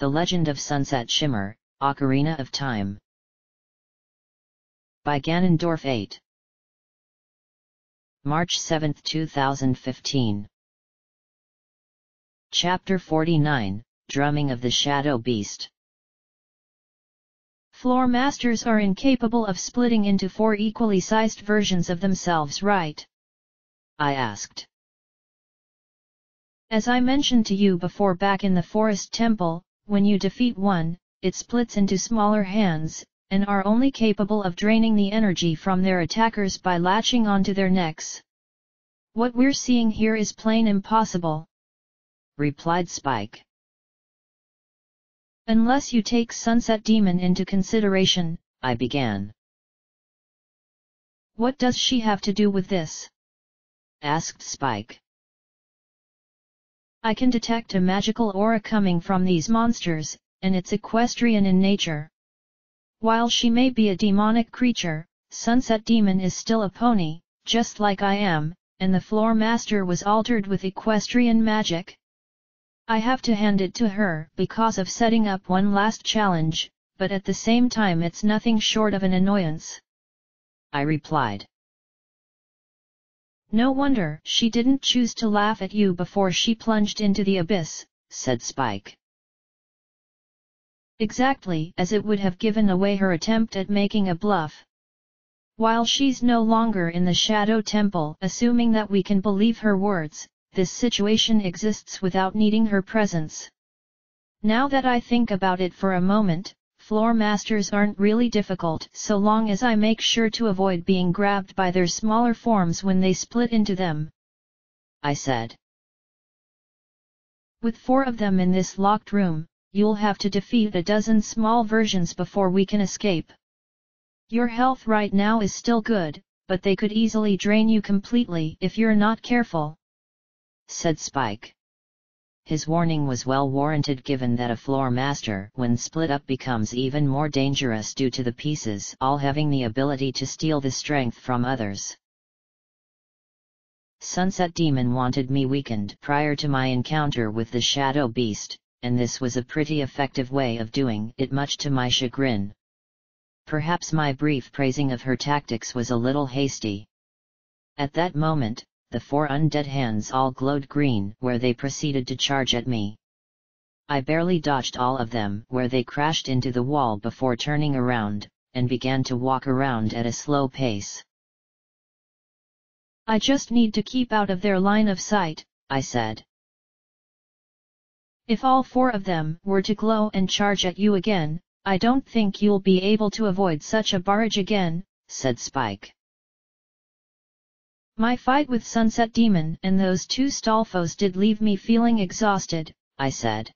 The Legend of Sunset Shimmer, Ocarina of Time. By Ganondorf 8. March 7, 2015. Chapter 49, Drumming of the Shadow Beast. Floor masters are incapable of splitting into 4 equally sized versions of themselves, right? I asked. As I mentioned to you before, back in the forest temple, when you defeat one, it splits into smaller hands, and are only capable of draining the energy from their attackers by latching onto their necks. What we're seeing here is plain impossible, replied Spike. Unless you take Sunset Demon into consideration, I began. What does she have to do with this? Asked Spike. I can detect a magical aura coming from these monsters, and it's equestrian in nature. While she may be a demonic creature, Sunset Demon is still a pony, just like I am, and the floor master was altered with equestrian magic. I have to hand it to her because of setting up one last challenge, but at the same time it's nothing short of an annoyance, I replied. No wonder she didn't choose to laugh at you before she plunged into the abyss, said Spike. Exactly as it would have given away her attempt at making a bluff. While she's no longer in the Shadow Temple, assuming that we can believe her words, this situation exists without needing her presence. Now that I think about it for a moment, floor masters aren't really difficult so long as I make sure to avoid being grabbed by their smaller forms when they split into them, I said. With 4 of them in this locked room, you'll have to defeat a dozen small versions before we can escape. Your health right now is still good, but they could easily drain you completely if you're not careful, said Spike. His warning was well warranted given that a floor master when split up becomes even more dangerous due to the pieces all having the ability to steal the strength from others. Sunset Demon wanted me weakened prior to my encounter with the Shadow Beast, and this was a pretty effective way of doing it, much to my chagrin. Perhaps my brief praising of her tactics was a little hasty. At that moment, the 4 undead hands all glowed green where they proceeded to charge at me. I barely dodged all of them where they crashed into the wall before turning around, and began to walk around at a slow pace. I just need to keep out of their line of sight, I said. If all 4 of them were to glow and charge at you again, I don't think you'll be able to avoid such a barrage again, said Spike. My fight with Sunset Demon and those 2 Stalfos did leave me feeling exhausted, I said.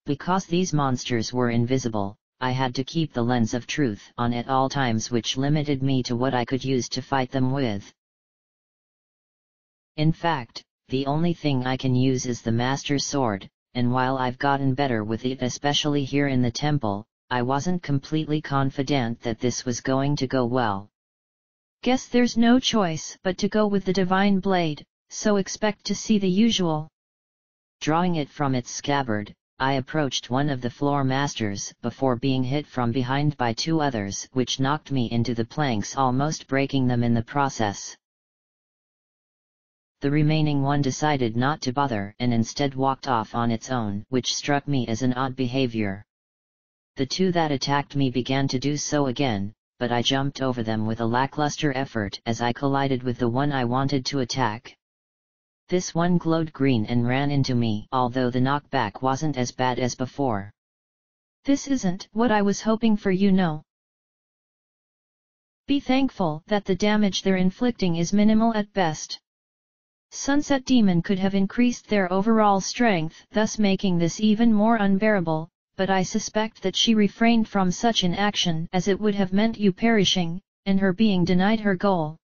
Because these monsters were invisible, I had to keep the lens of truth on at all times, which limited me to what I could use to fight them with. In fact, the only thing I can use is the Master Sword, and while I've gotten better with it, especially here in the temple, I wasn't completely confident that this was going to go well. Guess there's no choice but to go with the Divine Blade, so expect to see the usual. Drawing it from its scabbard, I approached one of the floor masters before being hit from behind by 2 others, which knocked me into the planks, almost breaking them in the process. The remaining one decided not to bother and instead walked off on its own, which struck me as an odd behavior. The 2 that attacked me began to do so again, but I jumped over them with a lackluster effort as I collided with the one I wanted to attack. This one glowed green and ran into me, although the knockback wasn't as bad as before. This isn't what I was hoping for, you know. Be thankful that the damage they're inflicting is minimal at best. Sunset Demon could have increased their overall strength, thus making this even more unbearable, but I suspect that she refrained from such an action as it would have meant you perishing, and her being denied her goal,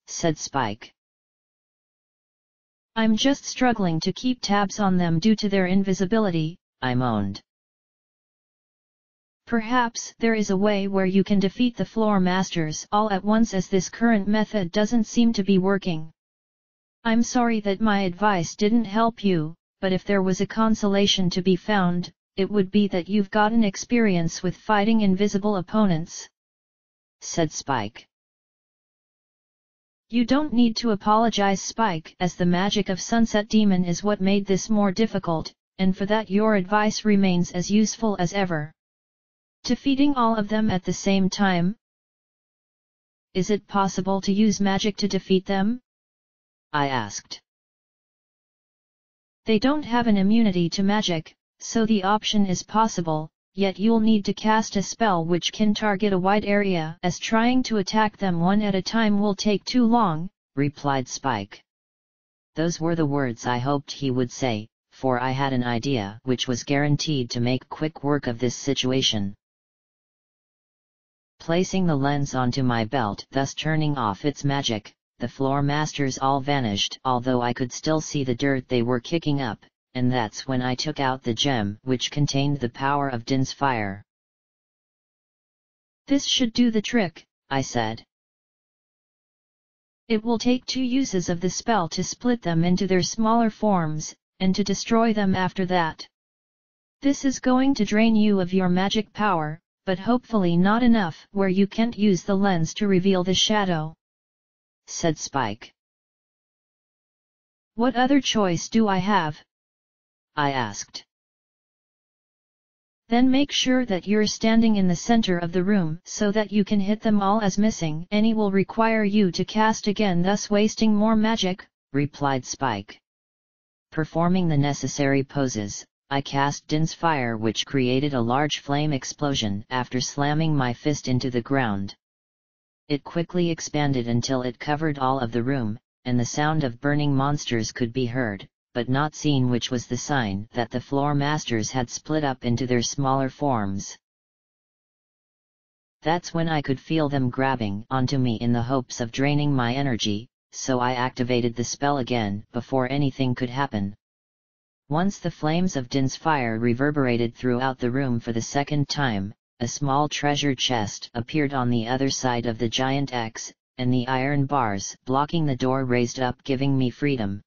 said Spike. I'm just struggling to keep tabs on them due to their invisibility, I moaned. Perhaps there is a way where you can defeat the floor masters all at once, as this current method doesn't seem to be working. I'm sorry that my advice didn't help you, but if there was a consolation to be found, it would be that you've gotten experience with fighting invisible opponents," said Spike. "You don't need to apologize, Spike, as the magic of Sunset Demon is what made this more difficult, and for that your advice remains as useful as ever. Defeating all of them at the same time? Is it possible to use magic to defeat them?" I asked. "They don't have an immunity to magic, so the option is possible, yet you'll need to cast a spell which can target a wide area, as trying to attack them one at a time will take too long," replied Spike. Those were the words I hoped he would say, for I had an idea which was guaranteed to make quick work of this situation. Placing the lens onto my belt, thus turning off its magic, the floor masters all vanished, although I could still see the dirt they were kicking up, and that's when I took out the gem which contained the power of Din's fire. "This should do the trick," I said. "It will take 2 uses of the spell to split them into their smaller forms, and to destroy them after that. This is going to drain you of your magic power, but hopefully not enough where you can't use the lens to reveal the shadow," said Spike. "What other choice do I have?" I asked. "Then make sure that you're standing in the center of the room so that you can hit them all, as missing any will require you to cast again, thus wasting more magic," replied Spike. Performing the necessary poses, I cast Din's fire, which created a large flame explosion after slamming my fist into the ground. It quickly expanded until it covered all of the room, and the sound of burning monsters could be heard, but not seen, which was the sign that the floor masters had split up into their smaller forms. That's when I could feel them grabbing onto me in the hopes of draining my energy, so I activated the spell again before anything could happen. Once the flames of Din's fire reverberated throughout the room for the second time, a small treasure chest appeared on the other side of the giant X, and the iron bars blocking the door raised up, giving me freedom.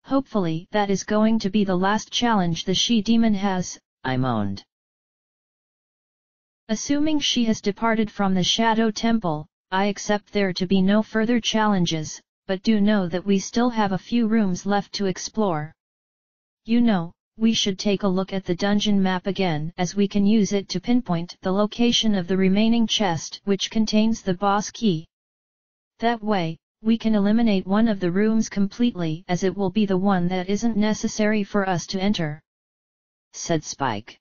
"Hopefully that is going to be the last challenge the she-demon has," I moaned. "Assuming she has departed from the Shadow Temple, I accept there to be no further challenges, but do know that we still have a few rooms left to explore. You know, we should take a look at the dungeon map again, as we can use it to pinpoint the location of the remaining chest which contains the boss key. That way, we can eliminate one of the rooms completely, as it will be the one that isn't necessary for us to enter," said Spike.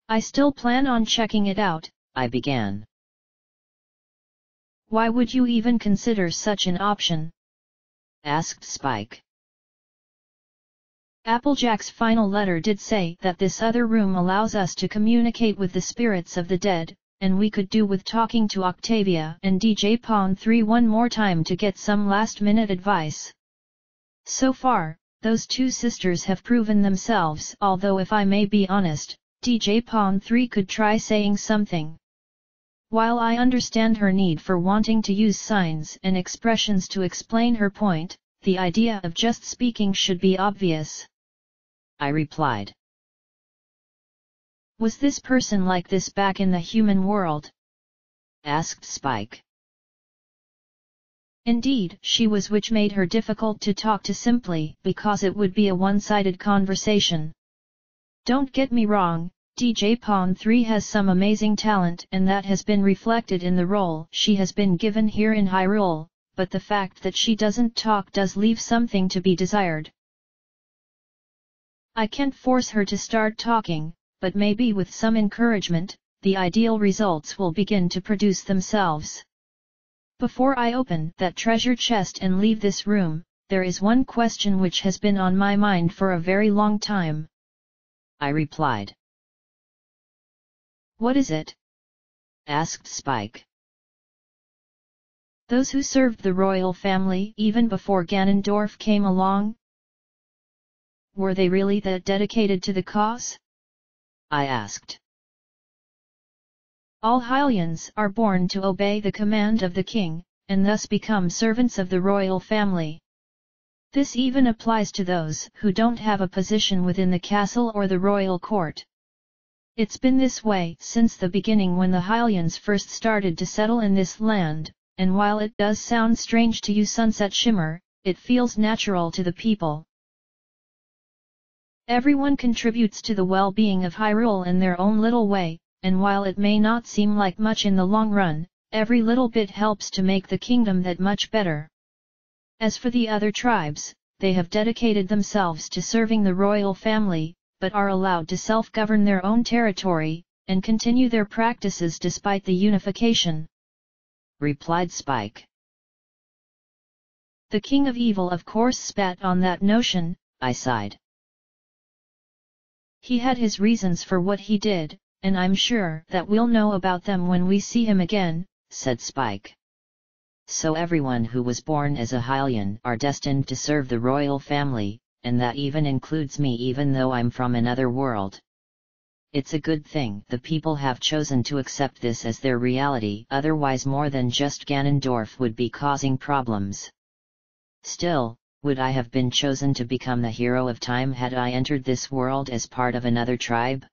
"I still plan on checking it out," I began. "Why would you even consider such an option?" asked Spike. "Applejack's final letter did say that this other room allows us to communicate with the spirits of the dead, and we could do with talking to Octavia and DJ Pawn 3 one more time to get some last-minute advice. So far, those 2 sisters have proven themselves, although if I may be honest, DJ Pawn 3 could try saying something. While I understand her need for wanting to use signs and expressions to explain her point, the idea of just speaking should be obvious," I replied. "Was this person like this back in the human world?" asked Spike. "Indeed, she was, which made her difficult to talk to simply because it would be a one-sided conversation. Don't get me wrong, DJ Pawn 3 has some amazing talent, and that has been reflected in the role she has been given here in Hyrule, but the fact that she doesn't talk does leave something to be desired. I can't force her to start talking, but maybe with some encouragement, the ideal results will begin to produce themselves. Before I open that treasure chest and leave this room, there is one question which has been on my mind for a very long time," I replied. "What is it?" asked Spike. "Those who served the royal family even before Ganondorf came along? Were they really that dedicated to the cause?" I asked. "All Hylians are born to obey the command of the king, and thus become servants of the royal family. This even applies to those who don't have a position within the castle or the royal court. It's been this way since the beginning when the Hylians first started to settle in this land, and while it does sound strange to you Sunset Shimmer, it feels natural to the people. Everyone contributes to the well-being of Hyrule in their own little way, and while it may not seem like much in the long run, every little bit helps to make the kingdom that much better. As for the other tribes, they have dedicated themselves to serving the royal family, but are allowed to self-govern their own territory, and continue their practices despite the unification," replied Spike. "The King of Evil of course spat on that notion," I sighed. "He had his reasons for what he did, and I'm sure that we'll know about them when we see him again," said Spike. "So everyone who was born as a Hylian are destined to serve the royal family, and that even includes me even though I'm from another world. It's a good thing the people have chosen to accept this as their reality, otherwise more than just Ganondorf would be causing problems. Still, would I have been chosen to become the hero of time had I entered this world as part of another tribe?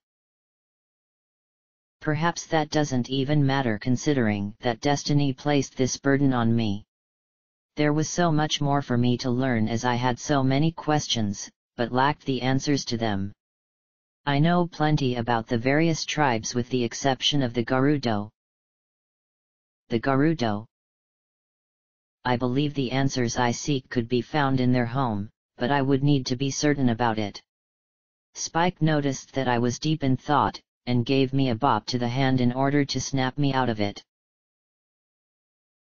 Perhaps that doesn't even matter considering that destiny placed this burden on me. There was so much more for me to learn as I had so many questions, but lacked the answers to them. I know plenty about the various tribes with the exception of the Gerudo." "The Gerudo? I believe the answers I seek could be found in their home, but I would need to be certain about it." Spike noticed that I was deep in thought, and gave me a bop to the hand in order to snap me out of it.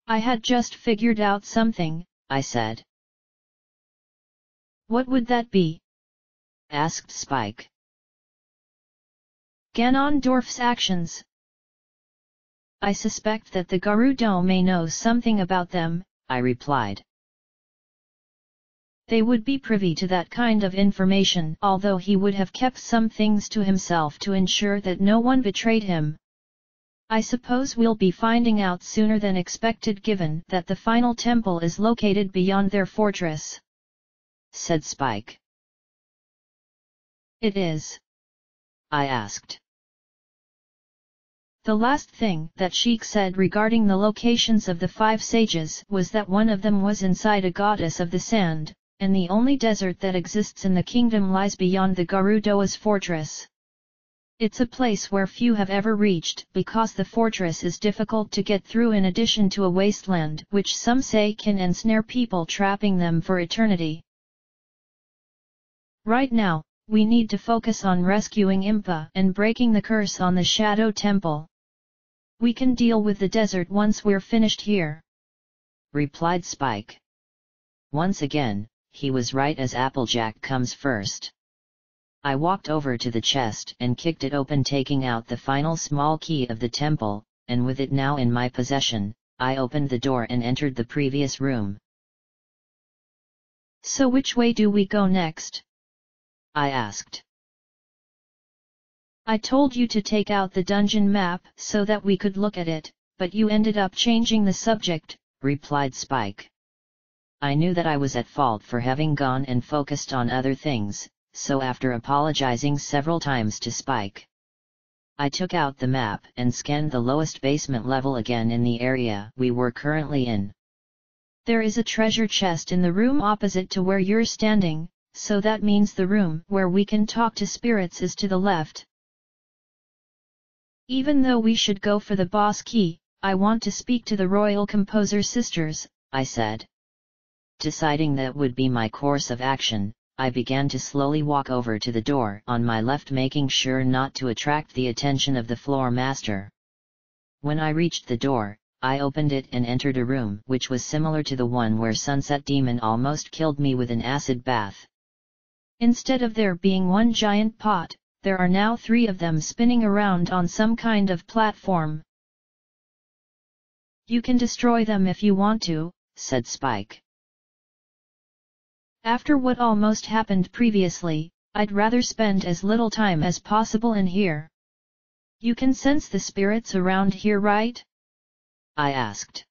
"I had just figured out something," I said. "What would that be?" asked Spike. "Ganondorf's actions. I suspect that the Gerudo may know something about them," I replied. "They would be privy to that kind of information, although he would have kept some things to himself to ensure that no one betrayed him. I suppose we'll be finding out sooner than expected given that the final temple is located beyond their fortress," said Spike. "It is?" I asked. "The last thing that Sheik said regarding the locations of the 5 sages was that one of them was inside a goddess of the sand, and the only desert that exists in the kingdom lies beyond the Gerudo's fortress. It's a place where few have ever reached because the fortress is difficult to get through in addition to a wasteland which some say can ensnare people trapping them for eternity. Right now, we need to focus on rescuing Impa and breaking the curse on the Shadow Temple. We can deal with the desert once we're finished here," replied Spike. Once again, he was right as Applejack comes first. I walked over to the chest and kicked it open, taking out the final small key of the temple, and with it now in my possession, I opened the door and entered the previous room. "So which way do we go next?" I asked. "I told you to take out the dungeon map so that we could look at it, but you ended up changing the subject," replied Spike. I knew that I was at fault for having gone and focused on other things, so after apologizing several times to Spike, I took out the map and scanned the lowest basement level again in the area we were currently in. "There is a treasure chest in the room opposite to where you're standing, so that means the room where we can talk to spirits is to the left. Even though we should go for the boss key, I want to speak to the Royal Composer Sisters," I said. Deciding that would be my course of action, I began to slowly walk over to the door on my left, making sure not to attract the attention of the floor master. When I reached the door, I opened it and entered a room which was similar to the one where Sunset Demon almost killed me with an acid bath. Instead of there being one giant pot, there are now 3 of them spinning around on some kind of platform. "You can destroy them if you want to," said Spike. "After what almost happened previously, I'd rather spend as little time as possible in here. You can sense the spirits around here, right?" I asked.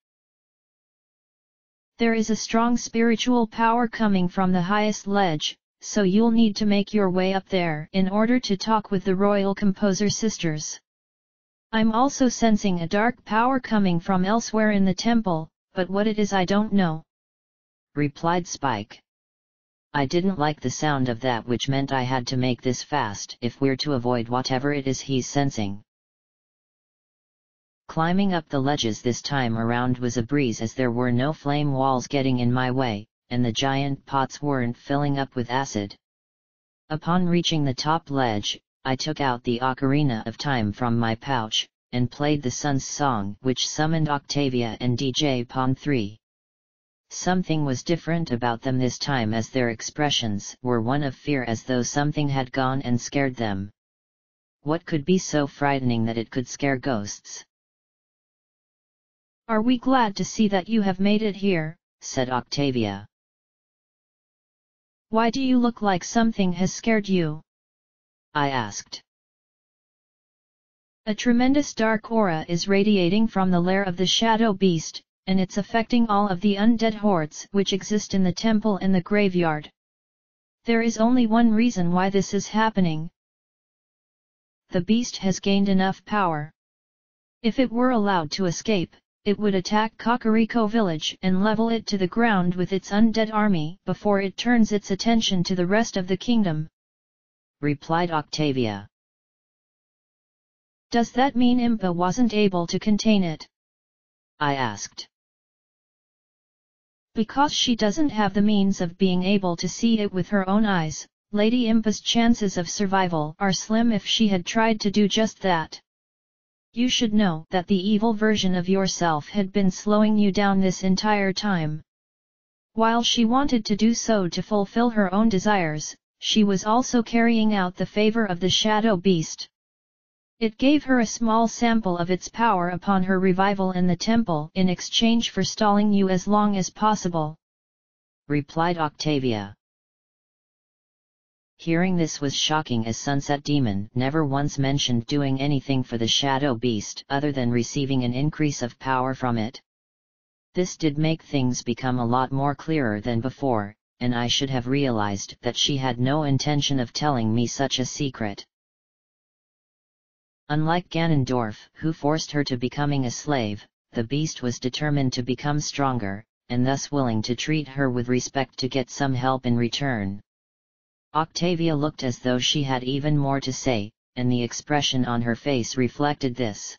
There is a strong spiritual power coming from the highest ledge, so you'll need to make your way up there in order to talk with the royal composer sisters. I'm also sensing a dark power coming from elsewhere in the temple, but what it is I don't know," replied Spike. I didn't like the sound of that, which meant I had to make this fast if we're to avoid whatever it is he's sensing. Climbing up the ledges this time around was a breeze, as there were no flame walls getting in my way, and the giant pots weren't filling up with acid. Upon reaching the top ledge, I took out the Ocarina of Time from my pouch, and played the Sun's Song, which summoned Octavia and DJ Pon 3. Something was different about them this time, as their expressions were one of fear, as though something had gone and scared them. What could be so frightening that it could scare ghosts? "Are we glad to see that you have made it here," said Octavia. "Why do you look like something has scared you?" I asked. "A tremendous dark aura is radiating from the lair of the Shadow Beast, and it's affecting all of the undead hordes which exist in the temple and the graveyard. There is only one reason why this is happening. The beast has gained enough power. If it were allowed to escape, it would attack Kakariko village and level it to the ground with its undead army before it turns its attention to the rest of the kingdom," replied Octavia. "Does that mean Impa wasn't able to contain it?" I asked. "Because she doesn't have the means of being able to see it with her own eyes, Lady Impa's chances of survival are slim if she had tried to do just that. You should know that the evil version of yourself had been slowing you down this entire time. While she wanted to do so to fulfill her own desires, she was also carrying out the favor of the Shadow Beast. It gave her a small sample of its power upon her revival in the temple in exchange for stalling you as long as possible," replied Octavia. Hearing this was shocking, as Sunset Demon never once mentioned doing anything for the Shadow Beast other than receiving an increase of power from it. This did make things become a lot more clearer than before, and I should have realized that she had no intention of telling me such a secret. Unlike Ganondorf, who forced her to becoming a slave, the beast was determined to become stronger, and thus willing to treat her with respect to get some help in return. Octavia looked as though she had even more to say, and the expression on her face reflected this.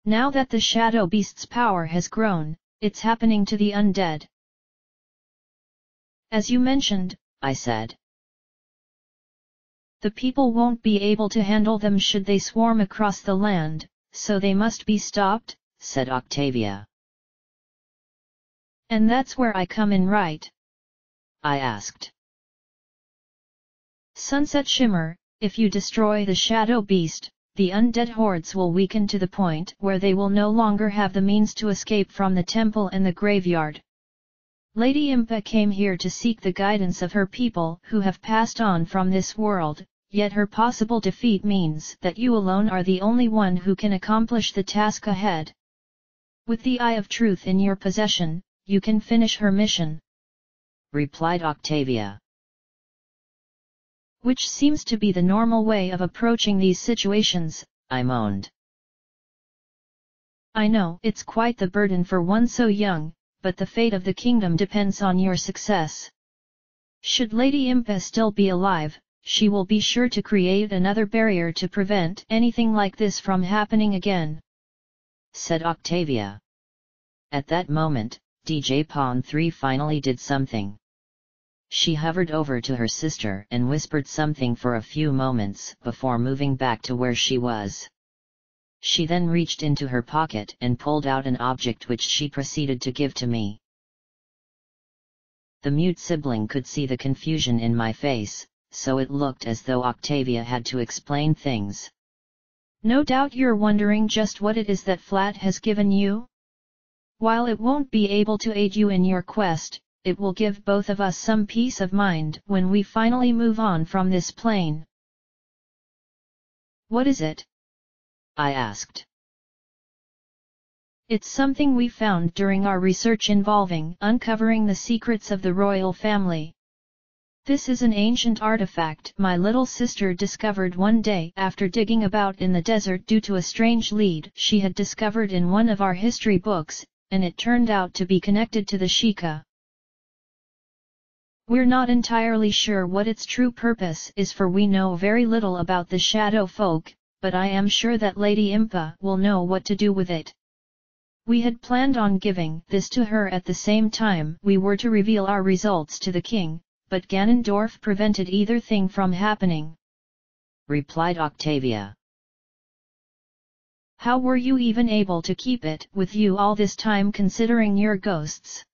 "Now that the Shadow Beast's power has grown, it's happening to the undead. As you mentioned," I said. "The people won't be able to handle them should they swarm across the land, so they must be stopped," said Octavia. "And that's where I come in, right?" I asked. "Sunset Shimmer, if you destroy the Shadow Beast, the undead hordes will weaken to the point where they will no longer have the means to escape from the temple and the graveyard. Lady Impa came here to seek the guidance of her people who have passed on from this world, yet her possible defeat means that you alone are the only one who can accomplish the task ahead. With the Eye of Truth in your possession, you can finish her mission," replied Octavia. "Which seems to be the normal way of approaching these situations," I moaned. "I know it's quite the burden for one so young, but the fate of the kingdom depends on your success. Should Lady Impa still be alive, she will be sure to create another barrier to prevent anything like this from happening again," said Octavia. At that moment, DJ Pon 3 finally did something. She hovered over to her sister and whispered something for a few moments before moving back to where she was. She then reached into her pocket and pulled out an object which she proceeded to give to me. The mute sibling could see the confusion in my face, so it looked as though Octavia had to explain things. "No doubt you're wondering just what it is that Flat has given you? While it won't be able to aid you in your quest, it will give both of us some peace of mind when we finally move on from this plane." "What is it?" I asked. It's something we found during our research involving uncovering the secrets of the royal family. This is an ancient artifact my little sister discovered one day after digging about in the desert due to a strange lead she had discovered in one of our history books, and it turned out to be connected to the Sheikah. We're not entirely sure what its true purpose is, for we know very little about the shadow folk, but I am sure that Lady Impa will know what to do with it. We had planned on giving this to her at the same time we were to reveal our results to the king, but Ganondorf prevented either thing from happening," replied Octavia. "How were you even able to keep it with you all this time, considering your ghosts?"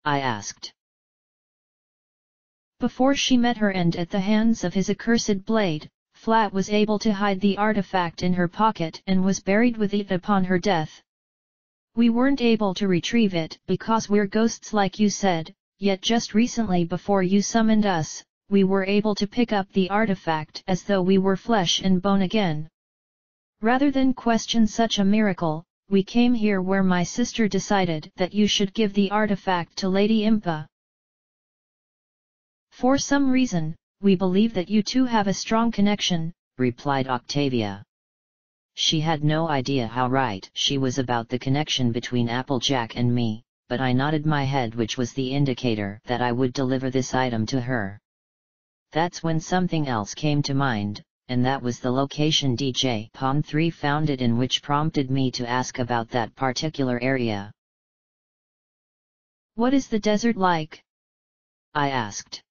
I asked. Before she met her end at the hands of his accursed blade, Flat was able to hide the artifact in her pocket and was buried with it upon her death. We weren't able to retrieve it because we're ghosts like you said, yet just recently before you summoned us, we were able to pick up the artifact as though we were flesh and bone again. Rather than question such a miracle, we came here where my sister decided that you should give the artifact to Lady Impa. For some reason, we believe that you two have a strong connection," replied Octavia. She had no idea how right she was about the connection between Applejack and me, but I nodded my head, which was the indicator that I would deliver this item to her. That's when something else came to mind, and that was the location DJ Pawn 3 found it in, which prompted me to ask about that particular area. "What is the desert like?" I asked.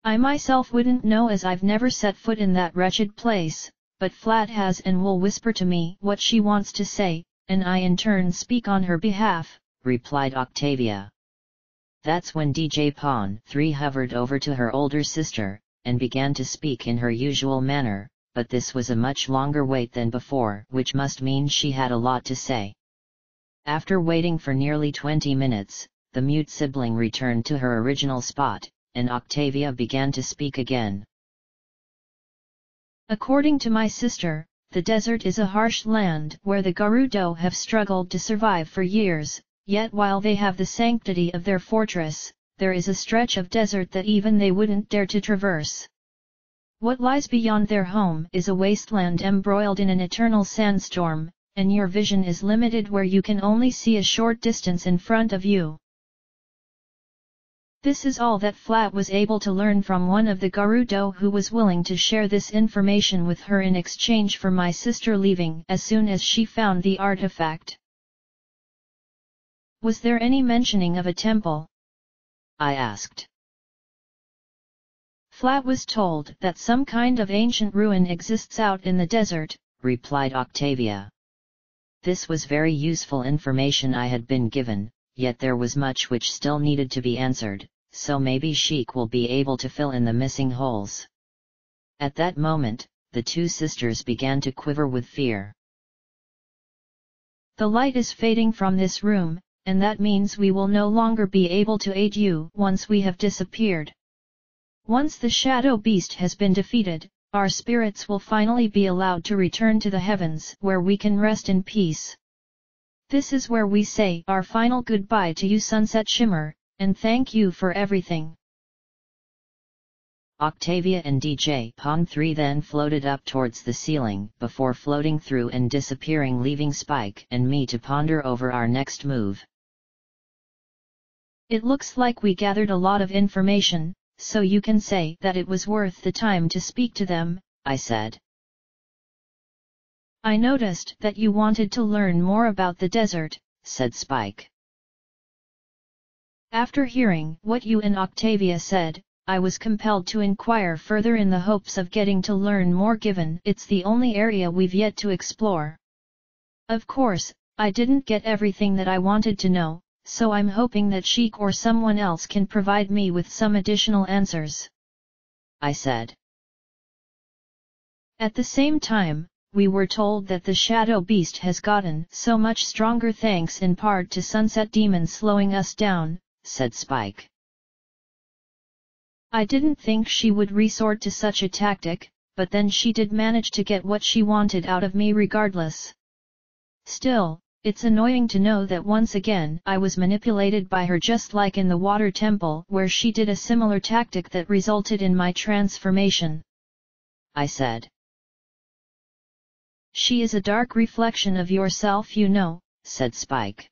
"I myself wouldn't know, as I've never set foot in that wretched place, but Flat has and will whisper to me what she wants to say, and I in turn speak on her behalf," replied Octavia. That's when DJ Pawn 3 hovered over to her older sister, and began to speak in her usual manner, but this was a much longer wait than before, which must mean she had a lot to say. After waiting for nearly 20 minutes, the mute sibling returned to her original spot, and Octavia began to speak again. "According to my sister, the desert is a harsh land where the Gerudo have struggled to survive for years, yet while they have the sanctity of their fortress, there is a stretch of desert that even they wouldn't dare to traverse. What lies beyond their home is a wasteland embroiled in an eternal sandstorm, and your vision is limited where you can only see a short distance in front of you." This is all that Flat was able to learn from one of the Gerudo, who was willing to share this information with her in exchange for my sister leaving as soon as she found the artifact. "Was there any mentioning of a temple?" I asked. "Flat was told that some kind of ancient ruin exists out in the desert," replied Octavia. This was very useful information I had been given, yet there was much which still needed to be answered, so maybe Sheik will be able to fill in the missing holes. At that moment, the two sisters began to quiver with fear. "The light is fading from this room, and that means we will no longer be able to aid you once we have disappeared. Once the Shadow Beast has been defeated, our spirits will finally be allowed to return to the heavens where we can rest in peace. This is where we say our final goodbye to you, Sunset Shimmer, and thank you for everything." Octavia and DJ Pawn 3 then floated up towards the ceiling before floating through and disappearing, leaving Spike and me to ponder over our next move. "It looks like we gathered a lot of information, so you can say that it was worth the time to speak to them," I said. "I noticed that you wanted to learn more about the desert," said Spike. "After hearing what you and Octavia said, I was compelled to inquire further in the hopes of getting to learn more, given it's the only area we've yet to explore. Of course, I didn't get everything that I wanted to know, so I'm hoping that Sheik or someone else can provide me with some additional answers," I said. "At the same time, we were told that the Shadow Beast has gotten so much stronger thanks in part to Sunset Demon slowing us down," said Spike. "I didn't think she would resort to such a tactic, but then she did manage to get what she wanted out of me regardless. Still, it's annoying to know that once again I was manipulated by her, just like in the water temple where she did a similar tactic that resulted in my transformation," I said. "She is a dark reflection of yourself, you know," said Spike.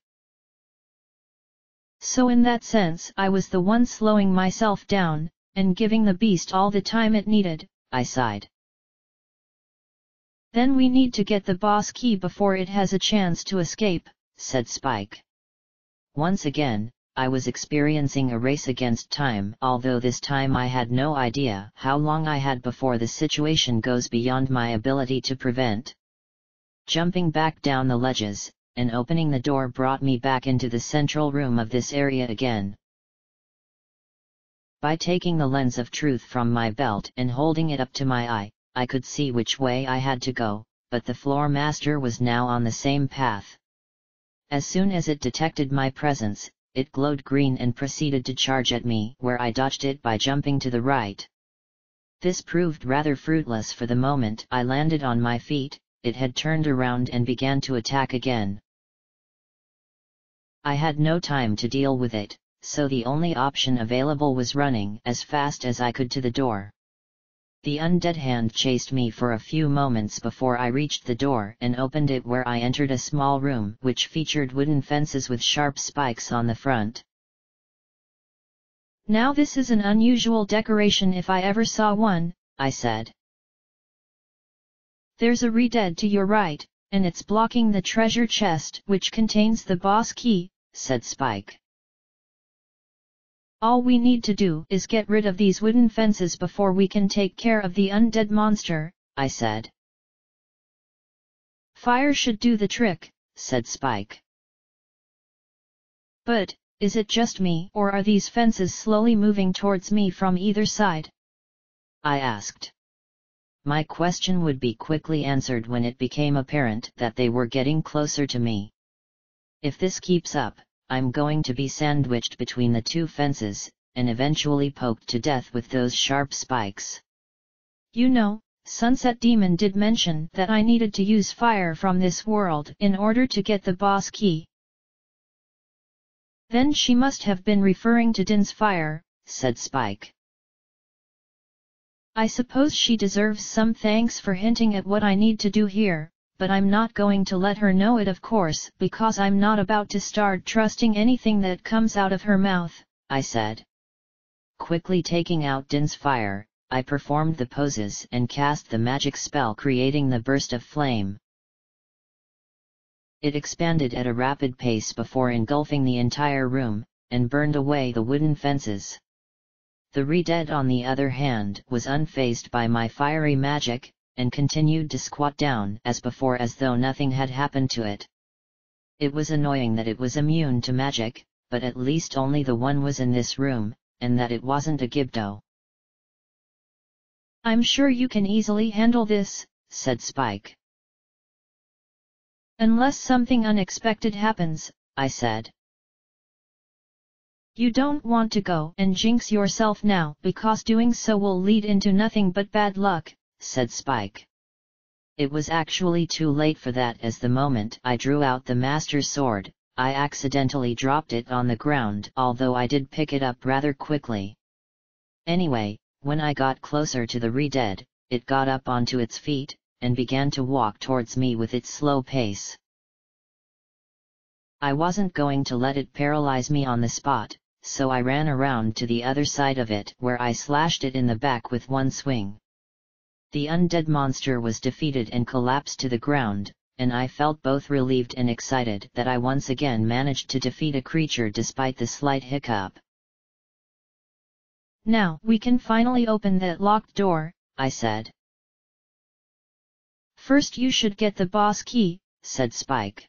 "So in that sense I was the one slowing myself down, and giving the beast all the time it needed," I sighed. "Then we need to get the boss key before it has a chance to escape," said Spike. Once again, I was experiencing a race against time, although this time I had no idea how long I had before the situation goes beyond my ability to prevent. Jumping back down the ledges, and opening the door brought me back into the central room of this area again. By taking the lens of truth from my belt and holding it up to my eye, I could see which way I had to go, but the floor master was now on the same path. As soon as it detected my presence, it glowed green and proceeded to charge at me, where I dodged it by jumping to the right. This proved rather fruitless, for the moment I landed on my feet, it had turned around and began to attack again. I had no time to deal with it, so the only option available was running as fast as I could to the door. The undead hand chased me for a few moments before I reached the door and opened it, where I entered a small room which featured wooden fences with sharp spikes on the front. "Now this is an unusual decoration if I ever saw one," I said. "There's a re-dead to your right, and it's blocking the treasure chest which contains the boss key," said Spike. "All we need to do is get rid of these wooden fences before we can take care of the undead monster," I said. "Fire should do the trick," said Spike. "But, is it just me, or are these fences slowly moving towards me from either side?" I asked. My question would be quickly answered when it became apparent that they were getting closer to me. If this keeps up, I'm going to be sandwiched between the two fences, and eventually poked to death with those sharp spikes. "You know, Sunset Demon did mention that I needed to use fire from this world in order to get the boss key." "Then she must have been referring to Din's fire," said Spike. "I suppose she deserves some thanks for hinting at what I need to do here, but I'm not going to let her know it, of course, because I'm not about to start trusting anything that comes out of her mouth," I said. Quickly taking out Din's fire, I performed the poses and cast the magic spell, creating the burst of flame. It expanded at a rapid pace before engulfing the entire room, and burned away the wooden fences. The re-dead, on the other hand, was unfazed by my fiery magic, and continued to squat down as before, as though nothing had happened to it. It was annoying that it was immune to magic, but at least only the one was in this room, and that it wasn't a Gibdo. "I'm sure you can easily handle this," said Spike. "Unless something unexpected happens," I said. "You don't want to go and jinx yourself now, because doing so will lead into nothing but bad luck," said Spike. It was actually too late for that, as the moment I drew out the Master's sword, I accidentally dropped it on the ground, although I did pick it up rather quickly. Anyway, when I got closer to the re-dead, it got up onto its feet, and began to walk towards me with its slow pace. I wasn't going to let it paralyze me on the spot, so I ran around to the other side of it, where I slashed it in the back with one swing. The undead monster was defeated and collapsed to the ground, and I felt both relieved and excited that I once again managed to defeat a creature despite the slight hiccup. "Now we can finally open that locked door," I said. "First you should get the boss key," said Spike.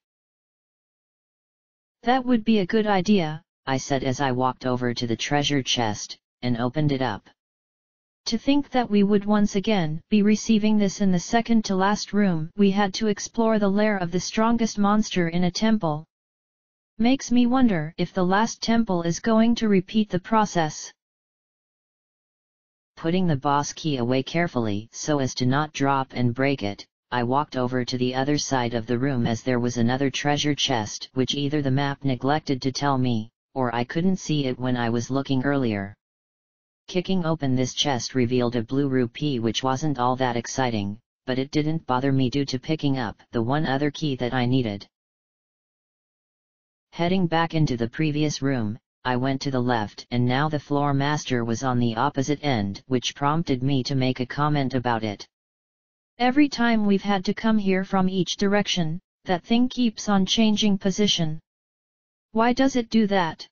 "That would be a good idea," I said as I walked over to the treasure chest, and opened it up. "To think that we would once again be receiving this in the second-to-last room we had to explore the lair of the strongest monster in a temple. Makes me wonder if the last temple is going to repeat the process." Putting the boss key away carefully so as to not drop and break it, I walked over to the other side of the room as there was another treasure chest which either the map neglected to tell me, or I couldn't see it when I was looking earlier. Kicking open this chest revealed a blue rupee which wasn't all that exciting, but it didn't bother me due to picking up the one other key that I needed. Heading back into the previous room, I went to the left and now the floor master was on the opposite end, which prompted me to make a comment about it. Every time we've had to come here from each direction, that thing keeps on changing position. Why does it do that?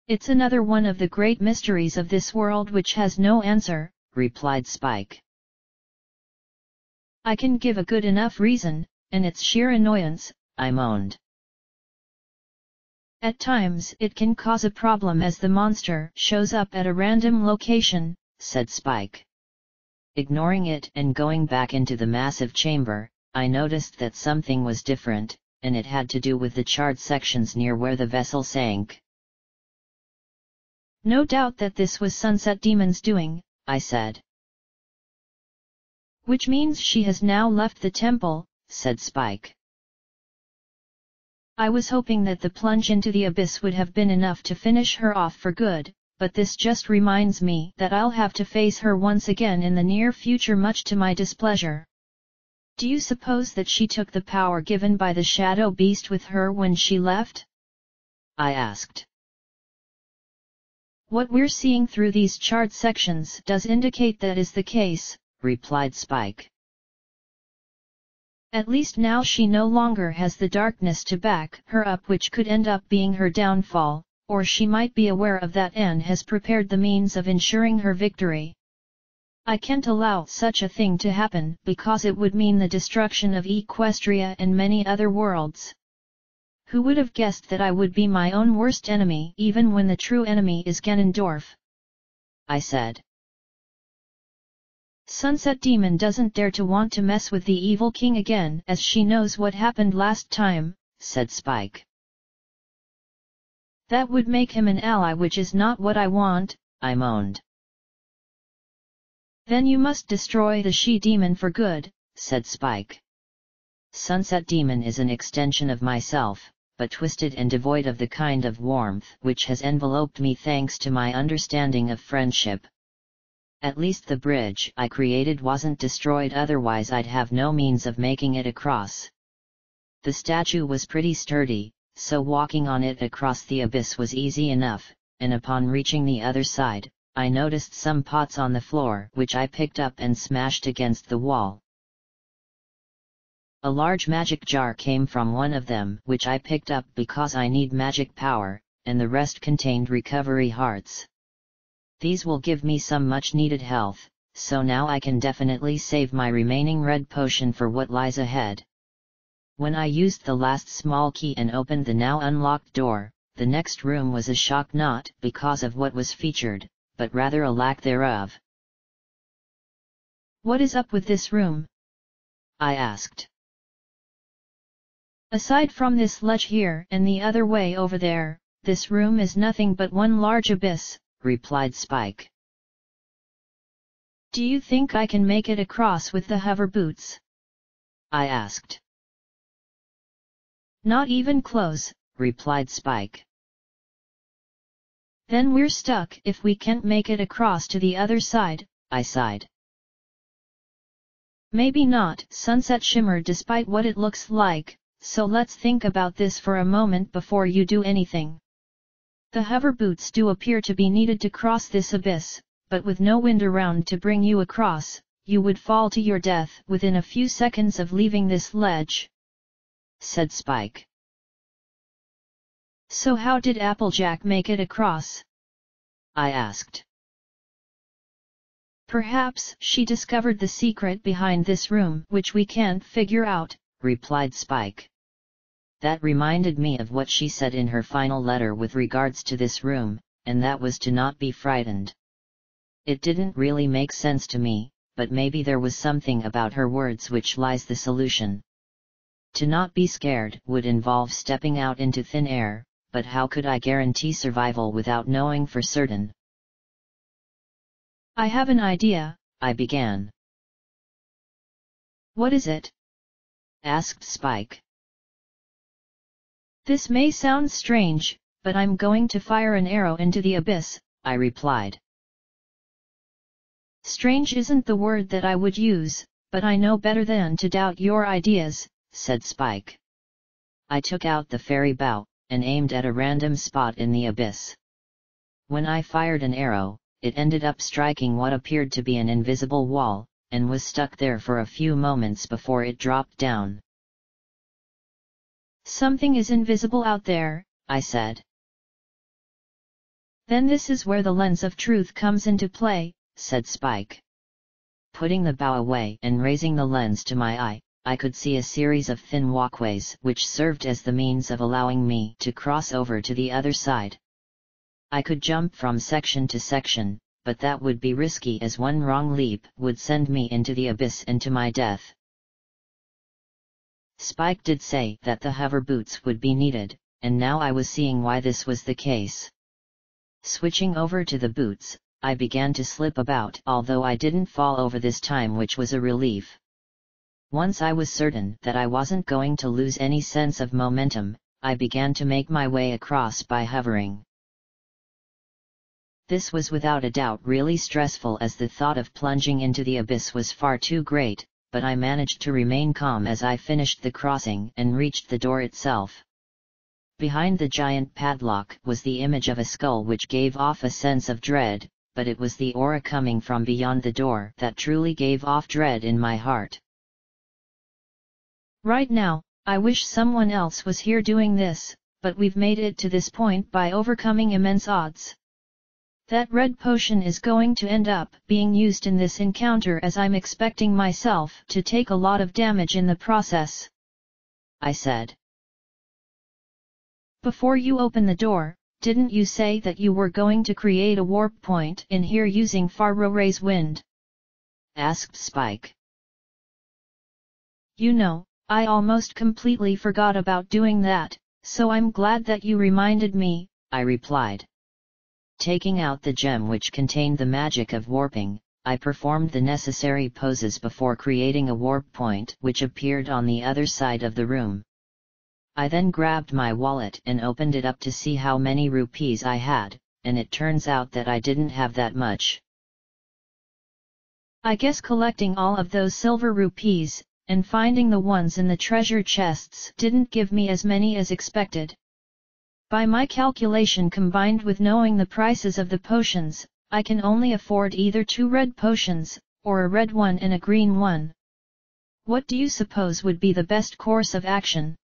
It's another one of the great mysteries of this world which has no answer, replied Spike. I can give a good enough reason, and it's sheer annoyance, I moaned. At times it can cause a problem as the monster shows up at a random location, said Spike. Ignoring it and going back into the massive chamber, I noticed that something was different, and it had to do with the charred sections near where the vessel sank. No doubt that this was Sunset Demon's doing, I said. Which means she has now left the temple, said Spike. I was hoping that the plunge into the abyss would have been enough to finish her off for good, but this just reminds me that I'll have to face her once again in the near future, much to my displeasure. Do you suppose that she took the power given by the Shadow Beast with her when she left? I asked. What we're seeing through these charred sections does indicate that is the case, replied Spike. At least now she no longer has the darkness to back her up, which could end up being her downfall, or she might be aware of that and has prepared the means of ensuring her victory. I can't allow such a thing to happen because it would mean the destruction of Equestria and many other worlds. Who would have guessed that I would be my own worst enemy even when the true enemy is Ganondorf? I said. Sunset Demon doesn't dare to want to mess with the evil king again as she knows what happened last time, said Spike. That would make him an ally, which is not what I want, I moaned. Then you must destroy the she-demon for good, said Spike. Sunset Demon is an extension of myself, but twisted and devoid of the kind of warmth which has enveloped me thanks to my understanding of friendship. At least the bridge I created wasn't destroyed, otherwise I'd have no means of making it across. The statue was pretty sturdy, so walking on it across the abyss was easy enough, and upon reaching the other side, I noticed some pots on the floor which I picked up and smashed against the wall. A large magic jar came from one of them which I picked up because I need magic power, and the rest contained recovery hearts. These will give me some much needed health, so now I can definitely save my remaining red potion for what lies ahead. When I used the last small key and opened the now unlocked door, the next room was a shock, not because of what was featured, but rather a lack thereof. What is up with this room? I asked. Aside from this ledge here and the other way over there, this room is nothing but one large abyss, replied Spike. Do you think I can make it across with the hover boots? I asked. Not even close, replied Spike. Then we're stuck if we can't make it across to the other side, I sighed. Maybe not, Sunset Shimmer, despite what it looks like, so let's think about this for a moment before you do anything. The hover boots do appear to be needed to cross this abyss, but with no wind around to bring you across, you would fall to your death within a few seconds of leaving this ledge, said Spike. So how did Applejack make it across? I asked. Perhaps she discovered the secret behind this room which we can't figure out, replied Spike. That reminded me of what she said in her final letter with regards to this room, and that was to not be frightened. It didn't really make sense to me, but maybe there was something about her words which lies the solution. To not be scared would involve stepping out into thin air, but how could I guarantee survival without knowing for certain? I have an idea, I began. What is it? Asked Spike. This may sound strange, but I'm going to fire an arrow into the abyss, I replied. Strange isn't the word that I would use, but I know better than to doubt your ideas, said Spike. I took out the fairy bow, and aimed at a random spot in the abyss. When I fired an arrow, it ended up striking what appeared to be an invisible wall, and was stuck there for a few moments before it dropped down. Something is invisible out there, I said. Then this is where the lens of truth comes into play, said Spike. Putting the bow away and raising the lens to my eye, I could see a series of thin walkways which served as the means of allowing me to cross over to the other side. I could jump from section to section, but that would be risky as one wrong leap would send me into the abyss and to my death. Spike did say that the hover boots would be needed, and now I was seeing why this was the case. Switching over to the boots, I began to slip about, although I didn't fall over this time, which was a relief. Once I was certain that I wasn't going to lose any sense of momentum, I began to make my way across by hovering. This was without a doubt really stressful, as the thought of plunging into the abyss was far too great, but I managed to remain calm as I finished the crossing and reached the door itself. Behind the giant padlock was the image of a skull, which gave off a sense of dread, but it was the aura coming from beyond the door that truly gave off dread in my heart. Right now, I wish someone else was here doing this, but we've made it to this point by overcoming immense odds. That red potion is going to end up being used in this encounter, as I'm expecting myself to take a lot of damage in the process, I said. Before you open the door, didn't you say that you were going to create a warp point in here using Farore's wind? Asked Spike. You know, I almost completely forgot about doing that, so I'm glad that you reminded me, I replied. Taking out the gem which contained the magic of warping, I performed the necessary poses before creating a warp point which appeared on the other side of the room. I then grabbed my wallet and opened it up to see how many rupees I had, and it turns out that I didn't have that much. I guess collecting all of those silver rupees, and finding the ones in the treasure chests, didn't give me as many as expected. By my calculation, combined with knowing the prices of the potions, I can only afford either 2 red potions, or a red one and a green one. What do you suppose would be the best course of action?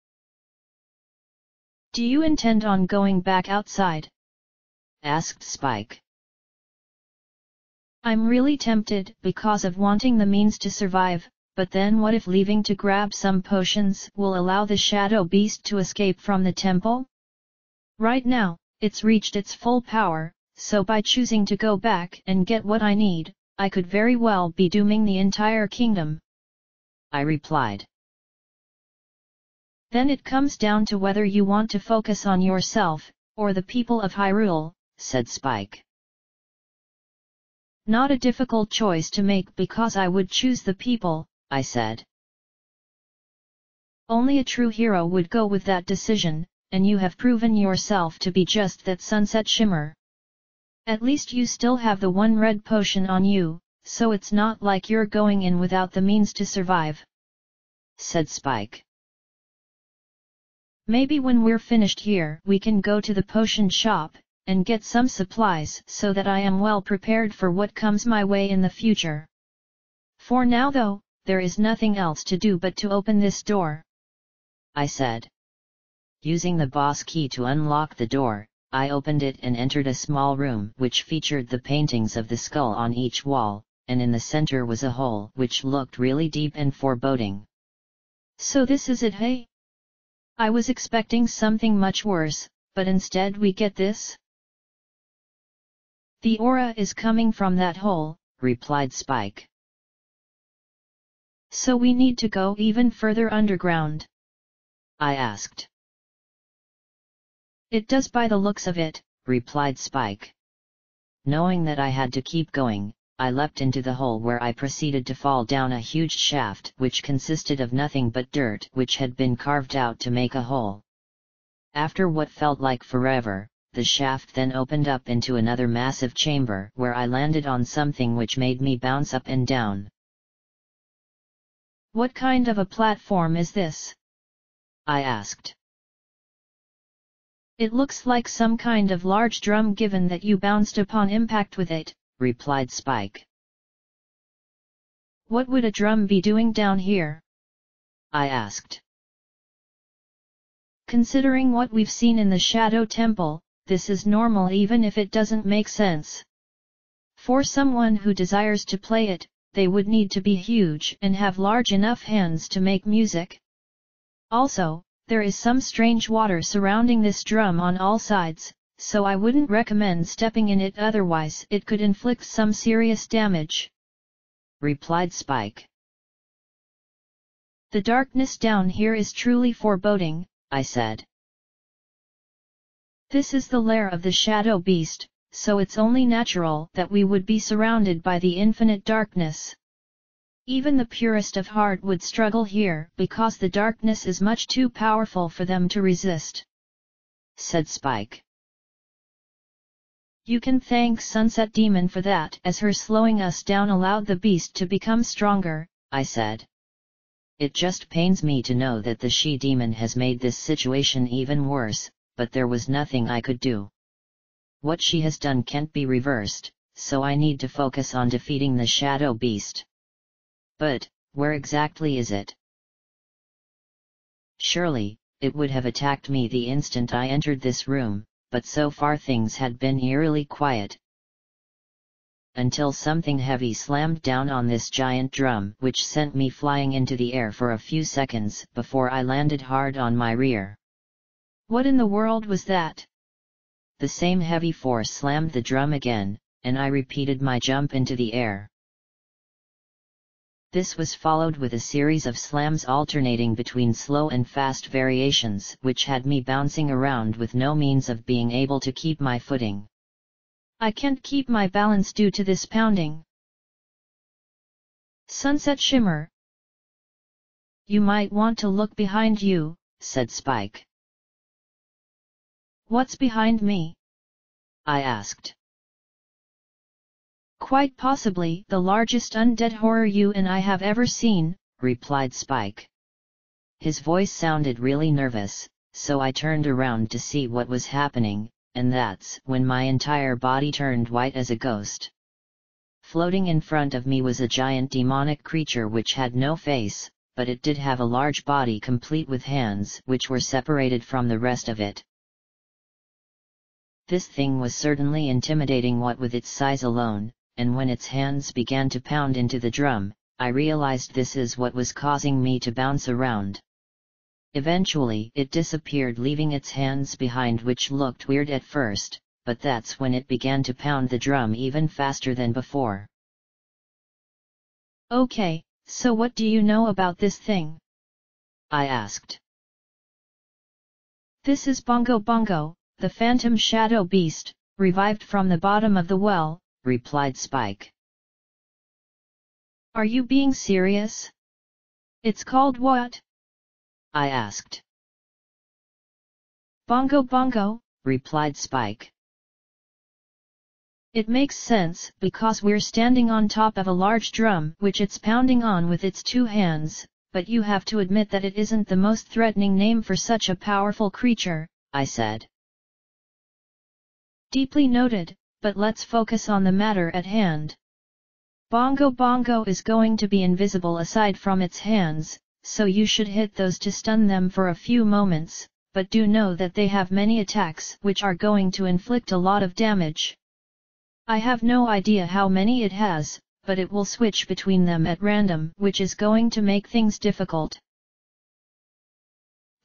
Do you intend on going back outside? Asked Spike. I'm really tempted because of wanting the means to survive, but then what if leaving to grab some potions will allow the shadow beast to escape from the temple? Right now, it's reached its full power, so by choosing to go back and get what I need, I could very well be dooming the entire kingdom, I replied. Then it comes down to whether you want to focus on yourself, or the people of Hyrule, said Spike. Not a difficult choice to make, because I would choose the people, I said. Only a true hero would go with that decision, and you have proven yourself to be just that, Sunset Shimmer. At least you still have the 1 red potion on you, so it's not like you're going in without the means to survive, said Spike. Maybe when we're finished here we can go to the potion shop, and get some supplies so that I am well prepared for what comes my way in the future. For now though, there is nothing else to do but to open this door, I said. Using the boss key to unlock the door, I opened it and entered a small room which featured the paintings of the skull on each wall, and in the center was a hole which looked really deep and foreboding. So this is it, hey? I was expecting something much worse, but instead we get this? The aura is coming from that hole, replied Spike. So we need to go even further underground? I asked. It does by the looks of it, replied Spike. Knowing that I had to keep going, I leapt into the hole where I proceeded to fall down a huge shaft which consisted of nothing but dirt which had been carved out to make a hole. After what felt like forever, the shaft then opened up into another massive chamber where I landed on something which made me bounce up and down. What kind of a platform is this? I asked. It looks like some kind of large drum given that you bounced upon impact with it, replied Spike. What would a drum be doing down here? I asked. Considering what we've seen in the Shadow Temple, this is normal even if it doesn't make sense. For someone who desires to play it, they would need to be huge and have large enough hands to make music. Also, there is some strange water surrounding this drum on all sides, so I wouldn't recommend stepping in it, otherwise it could inflict some serious damage, replied Spike. The darkness down here is truly foreboding, I said. This is the lair of the Shadow Beast, so it's only natural that we would be surrounded by the infinite darkness. Even the purest of heart would struggle here because the darkness is much too powerful for them to resist, said Spike. You can thank Sunset Demon for that, as her slowing us down allowed the beast to become stronger, I said. It just pains me to know that the she-demon has made this situation even worse, but there was nothing I could do. What she has done can't be reversed, so I need to focus on defeating the Shadow Beast. But, where exactly is it? Surely, it would have attacked me the instant I entered this room, but so far things had been eerily quiet. Until something heavy slammed down on this giant drum, which sent me flying into the air for a few seconds before I landed hard on my rear. What in the world was that? The same heavy force slammed the drum again, and I repeated my jump into the air. This was followed with a series of slams alternating between slow and fast variations, which had me bouncing around with no means of being able to keep my footing. I can't keep my balance due to this pounding. Sunset Shimmer. You might want to look behind you, said Spike. What's behind me? I asked. Quite possibly the largest undead horror you and I have ever seen, replied Spike. His voice sounded really nervous, so I turned around to see what was happening, and that's when my entire body turned white as a ghost. Floating in front of me was a giant demonic creature which had no face, but it did have a large body complete with hands which were separated from the rest of it. This thing was certainly intimidating, what with its size alone, and when its hands began to pound into the drum, I realized this is what was causing me to bounce around. Eventually it disappeared, leaving its hands behind, which looked weird at first, but that's when it began to pound the drum even faster than before. Okay, so what do you know about this thing? I asked. This is Bongo Bongo, the Phantom Shadow Beast, revived from the bottom of the well, replied Spike. Are you being serious? It's called what? I asked. Bongo Bongo, replied Spike. It makes sense because we're standing on top of a large drum which it's pounding on with its two hands, but you have to admit that it isn't the most threatening name for such a powerful creature, I said. Deeply noted, but let's focus on the matter at hand. Bongo Bongo is going to be invisible aside from its hands, so you should hit those to stun them for a few moments, but do know that they have many attacks which are going to inflict a lot of damage. I have no idea how many it has, but it will switch between them at random, which is going to make things difficult.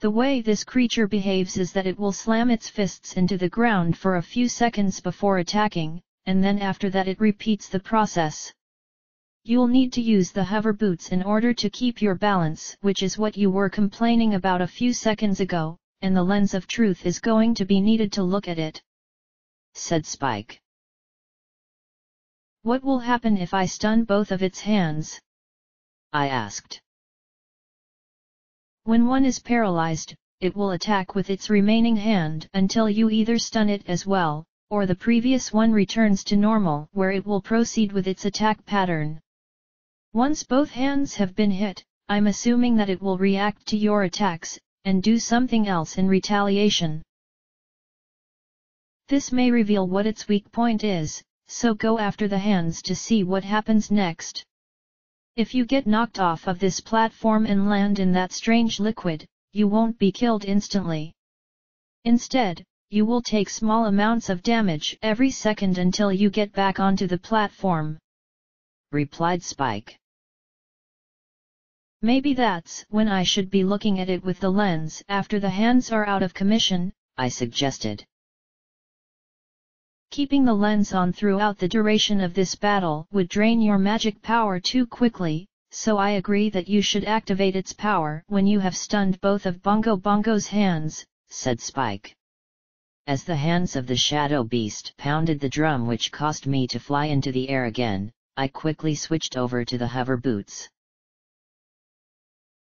The way this creature behaves is that it will slam its fists into the ground for a few seconds before attacking, and then after that it repeats the process. You'll need to use the hover boots in order to keep your balance, which is what you were complaining about a few seconds ago, and the lens of truth is going to be needed to look at it, said Spike. What will happen if I stun both of its hands? I asked. When one is paralyzed, it will attack with its remaining hand until you either stun it as well, or the previous one returns to normal where it will proceed with its attack pattern. Once both hands have been hit, I'm assuming that it will react to your attacks, and do something else in retaliation. This may reveal what its weak point is, so go after the hands to see what happens next. If you get knocked off of this platform and land in that strange liquid, you won't be killed instantly. Instead, you will take small amounts of damage every second until you get back onto the platform," replied Spike. "Maybe that's when I should be looking at it with the lens after the hands are out of commission," I suggested. "Keeping the lens on throughout the duration of this battle would drain your magic power too quickly, so I agree that you should activate its power when you have stunned both of Bongo Bongo's hands," said Spike. As the hands of the shadow beast pounded the drum which caused me to fly into the air again, I quickly switched over to the hover boots.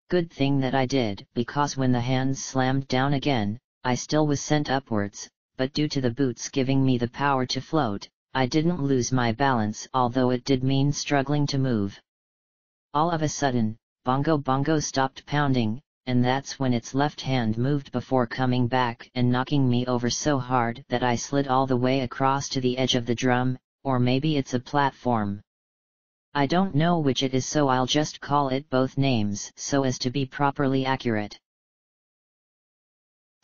Good thing that I did, because when the hands slammed down again, I still was sent upwards, but due to the boots giving me the power to float, I didn't lose my balance, although it did mean struggling to move. All of a sudden, Bongo Bongo stopped pounding, and that's when its left hand moved before coming back and knocking me over so hard that I slid all the way across to the edge of the drum, or maybe it's a platform. I don't know which it is, so I'll just call it both names so as to be properly accurate.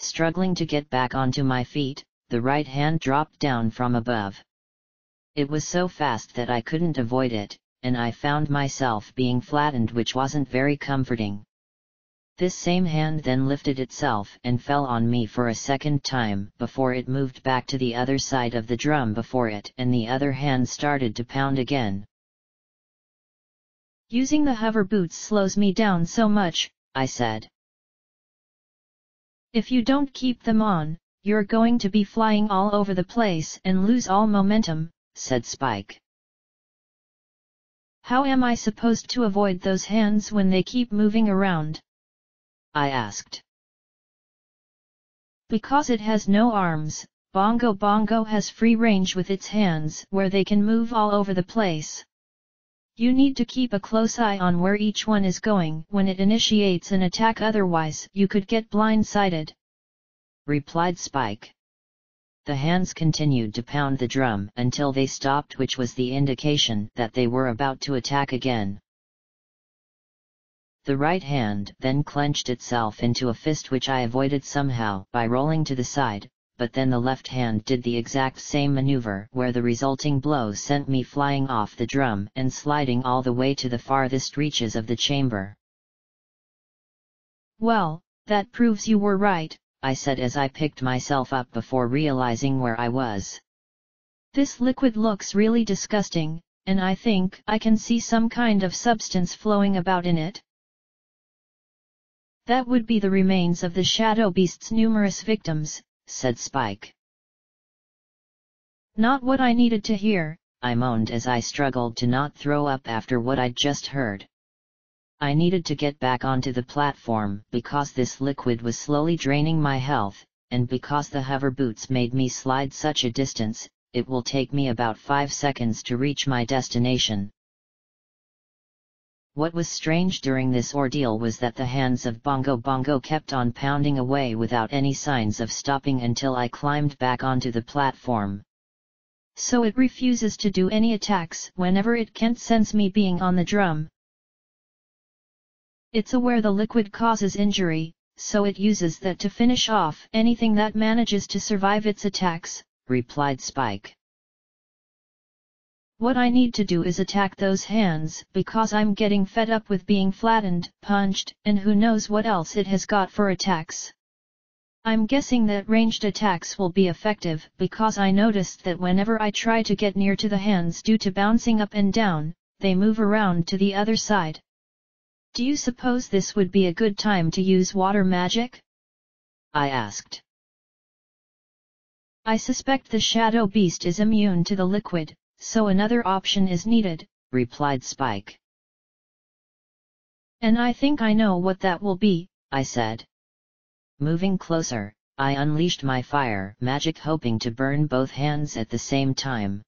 Struggling to get back onto my feet, the right hand dropped down from above. It was so fast that I couldn't avoid it, and I found myself being flattened, which wasn't very comforting. This same hand then lifted itself and fell on me for a second time before it moved back to the other side of the drum before it, and the other hand started to pound again. "Using the hover boots slows me down so much," I said. "If you don't keep them on, you're going to be flying all over the place and lose all momentum," said Spike. "How am I supposed to avoid those hands when they keep moving around?" I asked. "Because it has no arms, Bongo Bongo has free range with its hands where they can move all over the place. You need to keep a close eye on where each one is going when it initiates an attack, otherwise you could get blindsided," replied Spike. The hands continued to pound the drum until they stopped, which was the indication that they were about to attack again. The right hand then clenched itself into a fist, which I avoided somehow by rolling to the side, but then the left hand did the exact same maneuver, where the resulting blow sent me flying off the drum and sliding all the way to the farthest reaches of the chamber. "Well, that proves you were right," I said as I picked myself up before realizing where I was. "This liquid looks really disgusting, and I think I can see some kind of substance flowing about in it." "That would be the remains of the shadow beast's numerous victims," said Spike. "Not what I needed to hear," I moaned as I struggled to not throw up after what I'd just heard. I needed to get back onto the platform because this liquid was slowly draining my health, and because the hover boots made me slide such a distance, it will take me about 5 seconds to reach my destination. What was strange during this ordeal was that the hands of Bongo Bongo kept on pounding away without any signs of stopping until I climbed back onto the platform. "So it refuses to do any attacks whenever it can't sense me being on the drum. It's aware the liquid causes injury, so it uses that to finish off anything that manages to survive its attacks," replied Spike. "What I need to do is attack those hands because I'm getting fed up with being flattened, punched, and who knows what else it has got for attacks. I'm guessing that ranged attacks will be effective because I noticed that whenever I try to get near to the hands due to bouncing up and down, they move around to the other side. Do you suppose this would be a good time to use water magic?" I asked. "I suspect the shadow beast is immune to the liquid, so another option is needed, replied Spike. And I think I know what that will be, I said. Moving closer, I unleashed my fire magic, hoping to burn both hands at the same time.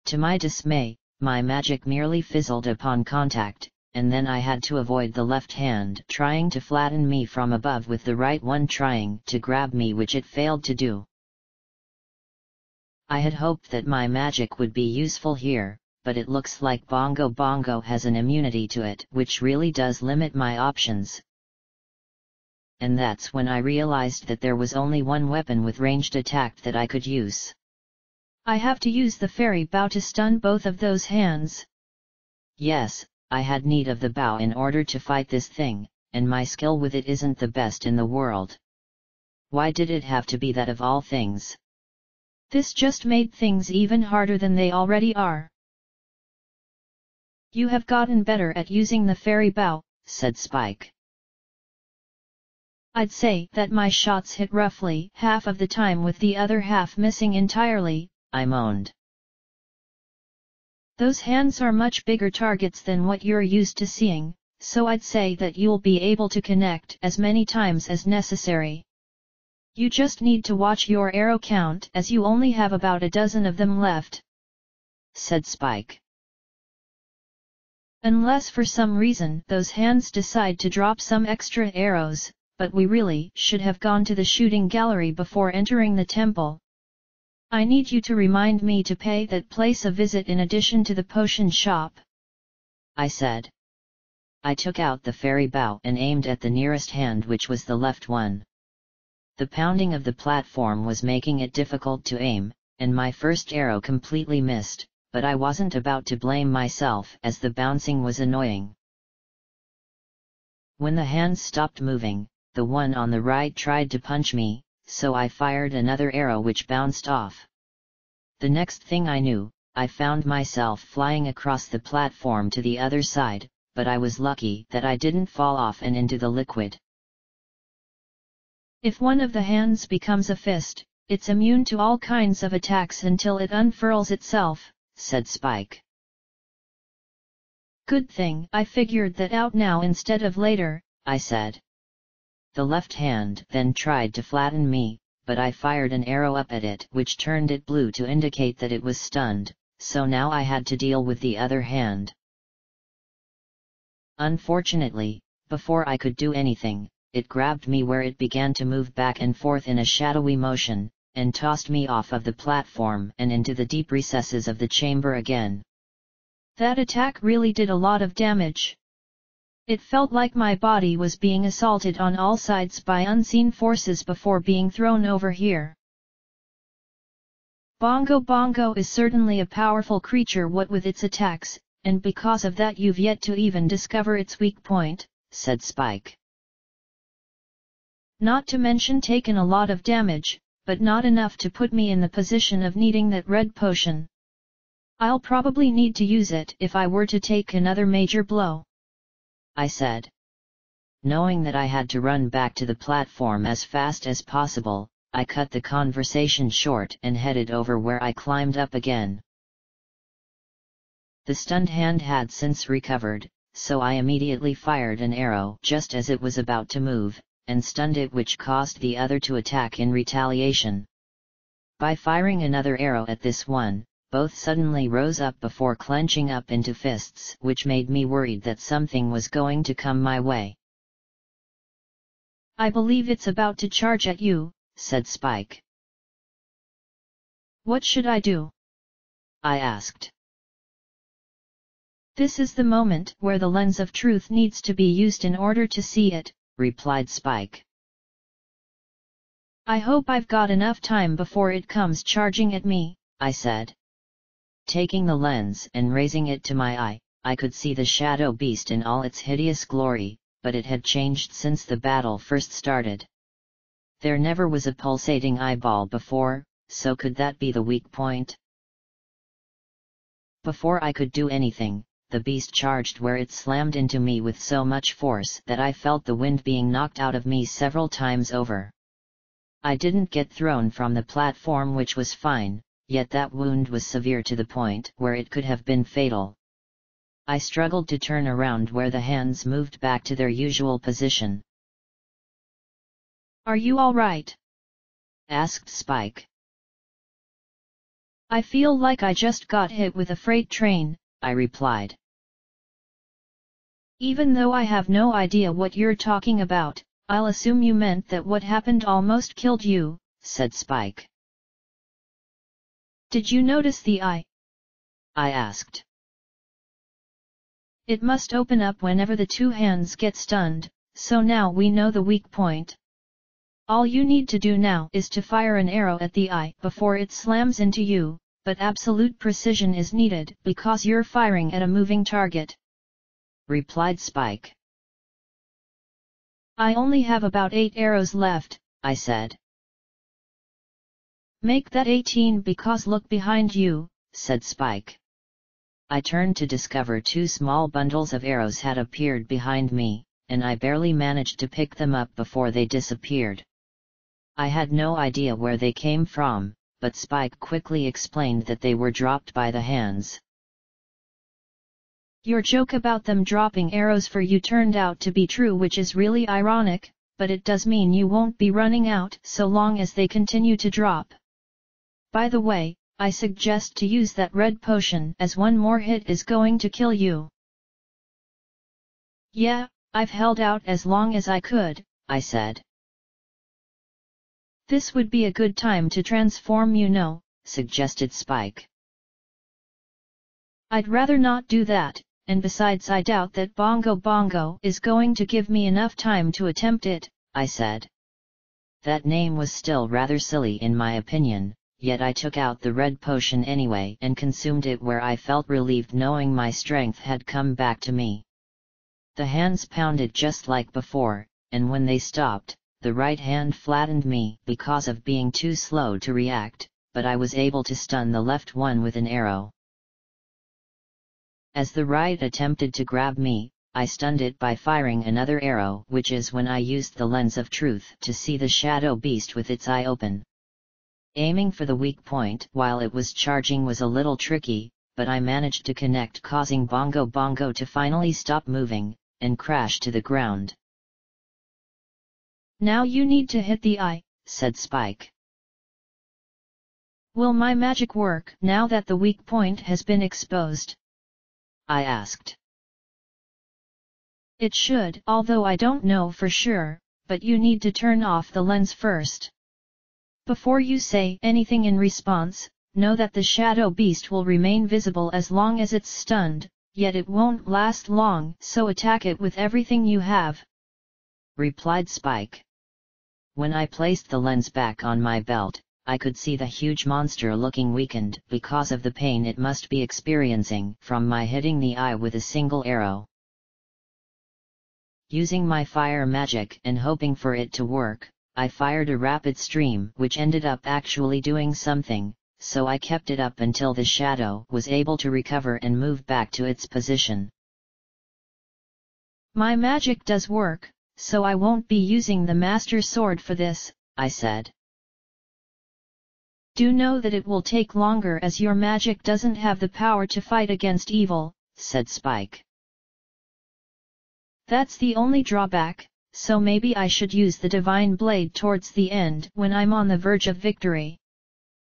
To my dismay, my magic merely fizzled upon contact, and then I had to avoid the left hand trying to flatten me from above with the right one trying to grab me, which it failed to do. I had hoped that my magic would be useful here, but it looks like Bongo Bongo has an immunity to it, which really does limit my options. And that's when I realized that there was only one weapon with ranged attack that I could use. I have to use the fairy bow to stun both of those hands. Yes, I had need of the bow in order to fight this thing, and my skill with it isn't the best in the world. Why did it have to be that of all things? This just made things even harder than they already are. You have gotten better at using the fairy bow, said Spike. I'd say that my shots hit roughly half of the time, with the other half missing entirely, I moaned. Those hands are much bigger targets than what you're used to seeing, so I'd say that you'll be able to connect as many times as necessary. You just need to watch your arrow count, as you only have about a dozen of them left, said Spike. Unless for some reason those hands decide to drop some extra arrows, but we really should have gone to the shooting gallery before entering the temple. I need you to remind me to pay that place a visit in addition to the potion shop, I said. I took out the fairy bow and aimed at the nearest hand, which was the left one. The pounding of the platform was making it difficult to aim, and my first arrow completely missed, but I wasn't about to blame myself as the bouncing was annoying. When the hands stopped moving, the one on the right tried to punch me, so I fired another arrow which bounced off. The next thing I knew, I found myself flying across the platform to the other side, but I was lucky that I didn't fall off and into the liquid. If one of the hands becomes a fist, it's immune to all kinds of attacks until it unfurls itself, said Spike. Good thing I figured that out now instead of later, I said. The left hand then tried to flatten me, but I fired an arrow up at it which turned it blue to indicate that it was stunned, so now I had to deal with the other hand. Unfortunately, before I could do anything, it grabbed me where it began to move back and forth in a shadowy motion, and tossed me off of the platform and into the deep recesses of the chamber again. That attack really did a lot of damage. It felt like my body was being assaulted on all sides by unseen forces before being thrown over here. Bongo Bongo is certainly a powerful creature, what with its attacks, and because of that you've yet to even discover its weak point, said Spike. Not to mention taken a lot of damage, but not enough to put me in the position of needing that red potion. I'll probably need to use it if I were to take another major blow, I said. Knowing that I had to run back to the platform as fast as possible, I cut the conversation short and headed over, where I climbed up again. The stunned hand had since recovered, so I immediately fired an arrow just as it was about to move, and stunned it, which caused the other to attack in retaliation. By firing another arrow at this one, both suddenly rose up before clenching up into fists, which made me worried that something was going to come my way. I believe it's about to charge at you, said Spike. What should I do? I asked. This is the moment where the lens of truth needs to be used in order to see it, replied Spike. I hope I've got enough time before it comes charging at me, I said. Taking the lens and raising it to my eye, I could see the shadow beast in all its hideous glory, but it had changed since the battle first started. There never was a pulsating eyeball before, so could that be the weak point? Before I could do anything, the beast charged, where it slammed into me with so much force that I felt the wind being knocked out of me several times over. I didn't get thrown from the platform, which was fine, yet that wound was severe to the point where it could have been fatal. I struggled to turn around where the hands moved back to their usual position. "Are you all right?" asked Spike. "I feel like I just got hit with a freight train," I replied. "Even though I have no idea what you're talking about, I'll assume you meant that what happened almost killed you," said Spike. "Did you notice the eye?" I asked. "It must open up whenever the two hands get stunned, so now we know the weak point. All you need to do now is to fire an arrow at the eye before it slams into you, but absolute precision is needed because you're firing at a moving target," replied Spike. "I only have about 8 arrows left," I said. "Make that 18 because look behind you," said Spike. I turned to discover 2 small bundles of arrows had appeared behind me, and I barely managed to pick them up before they disappeared. I had no idea where they came from, but Spike quickly explained that they were dropped by the hands. "Your joke about them dropping arrows for you turned out to be true, which is really ironic, but it does mean you won't be running out so long as they continue to drop. By the way, I suggest to use that red potion as one more hit is going to kill you." "Yeah, I've held out as long as I could," I said. "This would be a good time to transform, you know," suggested Spike. "I'd rather not do that, and besides I doubt that Bongo Bongo is going to give me enough time to attempt it," I said. That name was still rather silly in my opinion, yet I took out the red potion anyway and consumed it, where I felt relieved knowing my strength had come back to me. The hands pounded just like before, and when they stopped, the right hand flattened me because of being too slow to react, but I was able to stun the left one with an arrow. As the right attempted to grab me, I stunned it by firing another arrow, which is when I used the lens of truth to see the shadow beast with its eye open. Aiming for the weak point while it was charging was a little tricky, but I managed to connect, causing Bongo Bongo to finally stop moving, and crash to the ground. "Now you need to hit the eye," said Spike. "Will my magic work now that the weak point has been exposed?" I asked. "It should, although I don't know for sure, but you need to turn off the lens first. Before you say anything in response, know that the shadow beast will remain visible as long as it's stunned, yet it won't last long, so attack it with everything you have," replied Spike. When I placed the lens back on my belt, I could see the huge monster looking weakened because of the pain it must be experiencing from my hitting the eye with a single arrow. Using my fire magic and hoping for it to work, I fired a rapid stream which ended up actually doing something, so I kept it up until the shadow was able to recover and move back to its position. "My magic does work, so I won't be using the Master Sword for this," I said. "Do know that it will take longer as your magic doesn't have the power to fight against evil," said Spike. "That's the only drawback, so maybe I should use the Divine Blade towards the end when I'm on the verge of victory.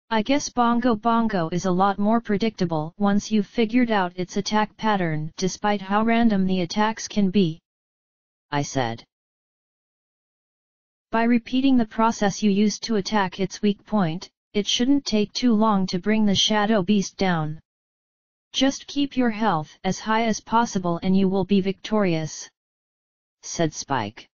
I guess Bongo Bongo is a lot more predictable once you've figured out its attack pattern, despite how random the attacks can be," I said. "By repeating the process you used to attack its weak point, it shouldn't take too long to bring the shadow beast down. Just keep your health as high as possible and you will be victorious," said Spike.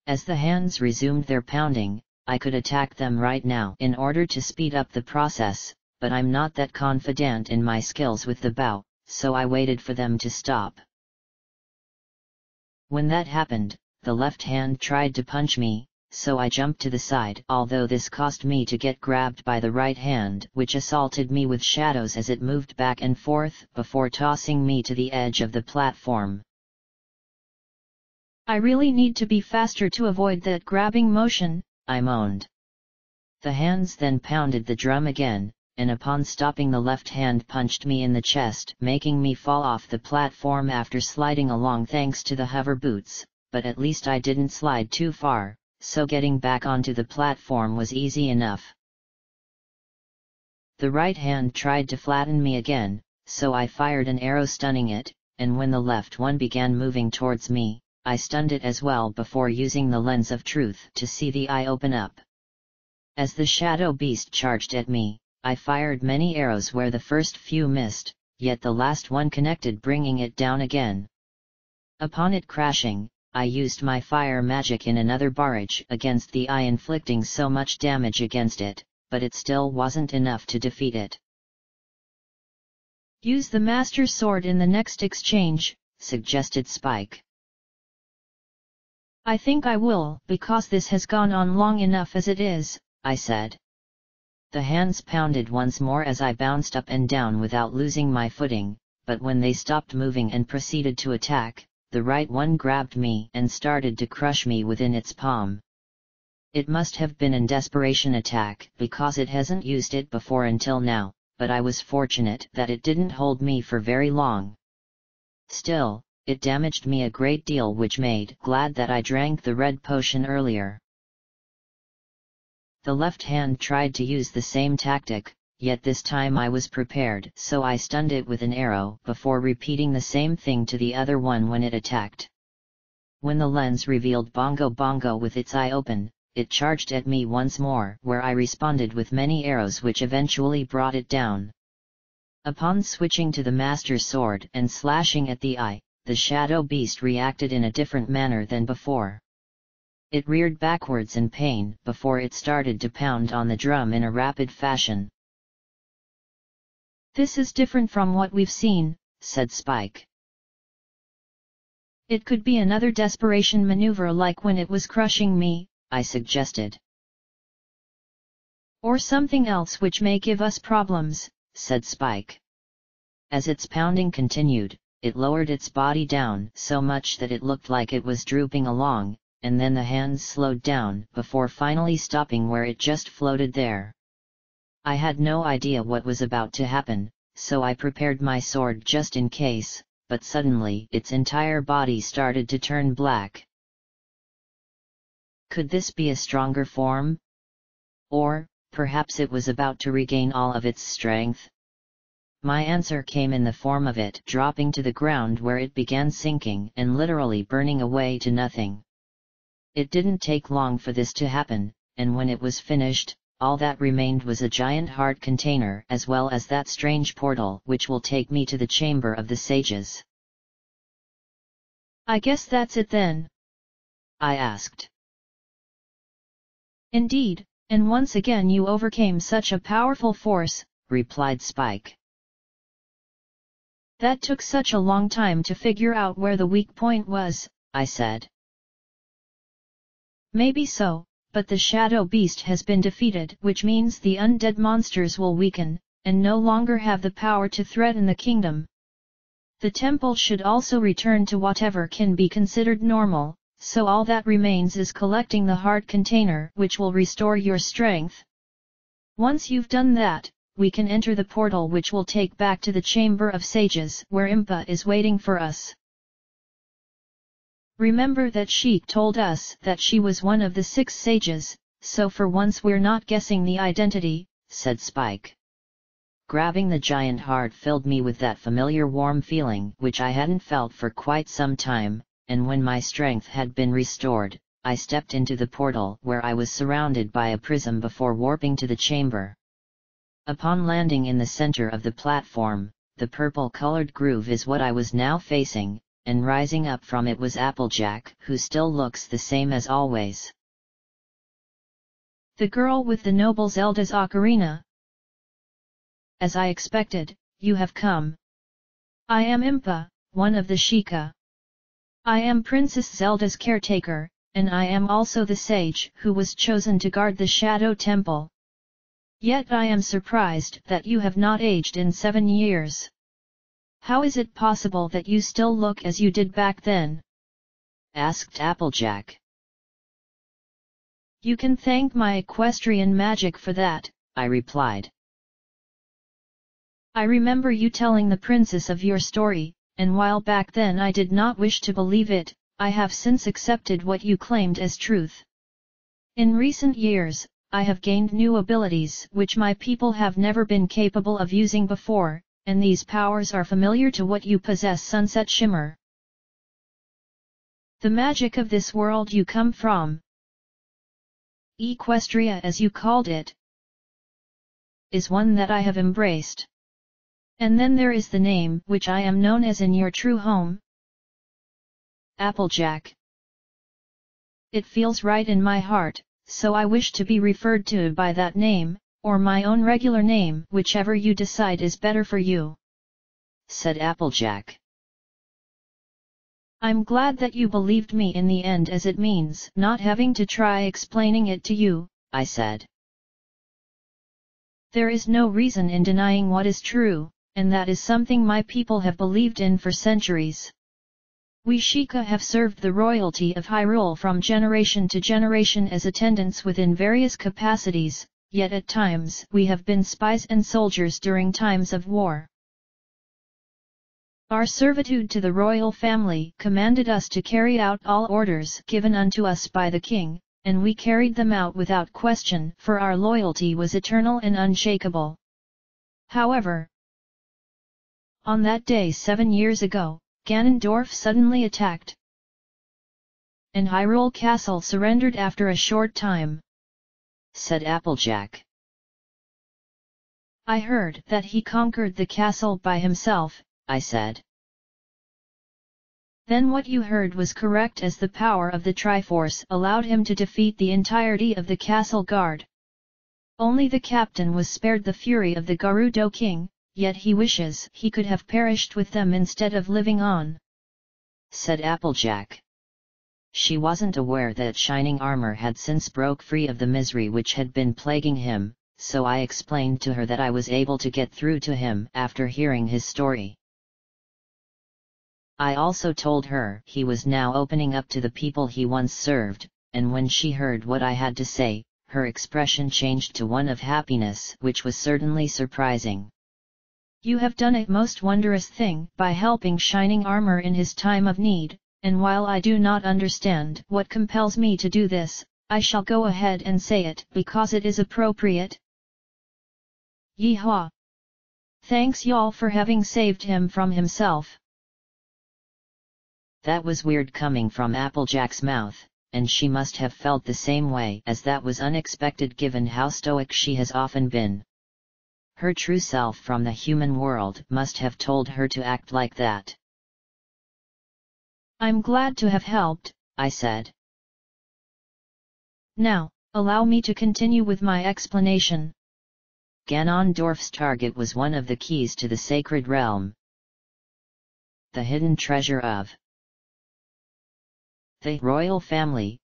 As the hands resumed their pounding, I could attack them right now in order to speed up the process, but I'm not that confident in my skills with the bow, so I waited for them to stop. When that happened, the left hand tried to punch me, so I jumped to the side, although this cost me to get grabbed by the right hand, which assaulted me with shadows as it moved back and forth before tossing me to the edge of the platform. "I really need to be faster to avoid that grabbing motion," I moaned. The hands then pounded the drum again, and upon stopping the left hand punched me in the chest, making me fall off the platform after sliding along thanks to the hover boots, but at least I didn't slide too far, so getting back onto the platform was easy enough. The right hand tried to flatten me again, so I fired an arrow stunning it, and when the left one began moving towards me, I stunned it as well before using the lens of truth to see the eye open up. As the shadow beast charged at me, I fired many arrows where the first few missed, yet the last one connected, bringing it down again. Upon it crashing, I used my fire magic in another barrage against the eye, inflicting so much damage against it, but it still wasn't enough to defeat it. Use the Master Sword in the next exchange, suggested Spike. I think I will, because this has gone on long enough as it is, I said. The hands pounded once more as I bounced up and down without losing my footing, but when they stopped moving and proceeded to attack, the right one grabbed me and started to crush me within its palm. It must have been an desperation attack because it hasn't used it before until now, but I was fortunate that it didn't hold me for very long. Still, it damaged me a great deal, which made glad that I drank the red potion earlier. The left hand tried to use the same tactic, yet this time I was prepared, so I stunned it with an arrow before repeating the same thing to the other one when it attacked. When the lens revealed Bongo Bongo with its eye open, it charged at me once more, where I responded with many arrows which eventually brought it down. Upon switching to the Master Sword and slashing at the eye, the shadow beast reacted in a different manner than before. It reared backwards in pain before it started to pound on the drum in a rapid fashion. This is different from what we've seen, said Spike. It could be another desperation maneuver like when it was crushing me, I suggested. Or something else which may give us problems, said Spike. As its pounding continued, it lowered its body down so much that it looked like it was drooping along, and then the hands slowed down before finally stopping where it just floated there. I had no idea what was about to happen, so I prepared my sword just in case, but suddenly its entire body started to turn black. Could this be a stronger form? Or, perhaps it was about to regain all of its strength? My answer came in the form of it dropping to the ground, where it began sinking and literally burning away to nothing. It didn't take long for this to happen, and when it was finished, all that remained was a giant heart container as well as that strange portal which will take me to the Chamber of the Sages. I guess that's it then? I asked. Indeed, and once again you overcame such a powerful force, replied Spike. That took such a long time to figure out where the weak point was, I said. Maybe so, but the shadow beast has been defeated, which means the undead monsters will weaken, and no longer have the power to threaten the kingdom. The temple should also return to whatever can be considered normal, so all that remains is collecting the heart container, which will restore your strength. Once you've done that, we can enter the portal which will take back to the Chamber of Sages, where Impa is waiting for us. Remember that Sheik told us that she was one of the 6 sages, so for once we're not guessing the identity, said Spike. Grabbing the giant heart filled me with that familiar warm feeling which I hadn't felt for quite some time, and when my strength had been restored, I stepped into the portal where I was surrounded by a prism before warping to the chamber. Upon landing in the center of the platform, the purple-colored groove is what I was now facing, and rising up from it was Applejack, who still looks the same as always. The girl with the noble Zelda's ocarina. As I expected, you have come. I am Impa, one of the Sheikah. I am Princess Zelda's caretaker, and I am also the sage who was chosen to guard the Shadow Temple. Yet I am surprised that you have not aged in 7 years. How is it possible that you still look as you did back then? Asked Applejack. You can thank my equestrian magic for that, I replied. I remember you telling the princess of your story, and while back then I did not wish to believe it, I have since accepted what you claimed as truth. In recent years, I have gained new abilities which my people have never been capable of using before, and these powers are familiar to what you possess, Sunset Shimmer. The magic of this world you come from, Equestria as you called it, is one that I have embraced. And then there is the name which I am known as in your true home, Applejack. It feels right in my heart, so I wish to be referred to by that name, or my own regular name, whichever you decide is better for you, said Applejack. I'm glad that you believed me in the end, as it means not having to try explaining it to you, I said. There is no reason in denying what is true, and that is something my people have believed in for centuries. We Sheikah have served the royalty of Hyrule from generation to generation as attendants within various capacities, yet at times we have been spies and soldiers during times of war. Our servitude to the royal family commanded us to carry out all orders given unto us by the king, and we carried them out without question, for our loyalty was eternal and unshakable. However, on that day 7 years ago, Ganondorf suddenly attacked, and Hyrule Castle surrendered after a short time, said Applejack. I heard that he conquered the castle by himself, I said. Then what you heard was correct, as the power of the Triforce allowed him to defeat the entirety of the castle guard. Only the captain was spared the fury of the Gerudo King, yet he wishes he could have perished with them instead of living on, said Applejack. She wasn't aware that Shining Armor had since broke free of the misery which had been plaguing him, so I explained to her that I was able to get through to him after hearing his story. I also told her he was now opening up to the people he once served, and when she heard what I had to say, her expression changed to one of happiness, which was certainly surprising. You have done a most wondrous thing by helping Shining Armor in his time of need, and while I do not understand what compels me to do this, I shall go ahead and say it because it is appropriate. Yeehaw! Thanks y'all for having saved him from himself. That was weird coming from Applejack's mouth, and she must have felt the same way, as that was unexpected given how stoic she has often been. Her true self from the human world must have told her to act like that. I'm glad to have helped, I said. Now, allow me to continue with my explanation. Ganondorf's target was one of the keys to the sacred realm, the hidden treasure of the royal family,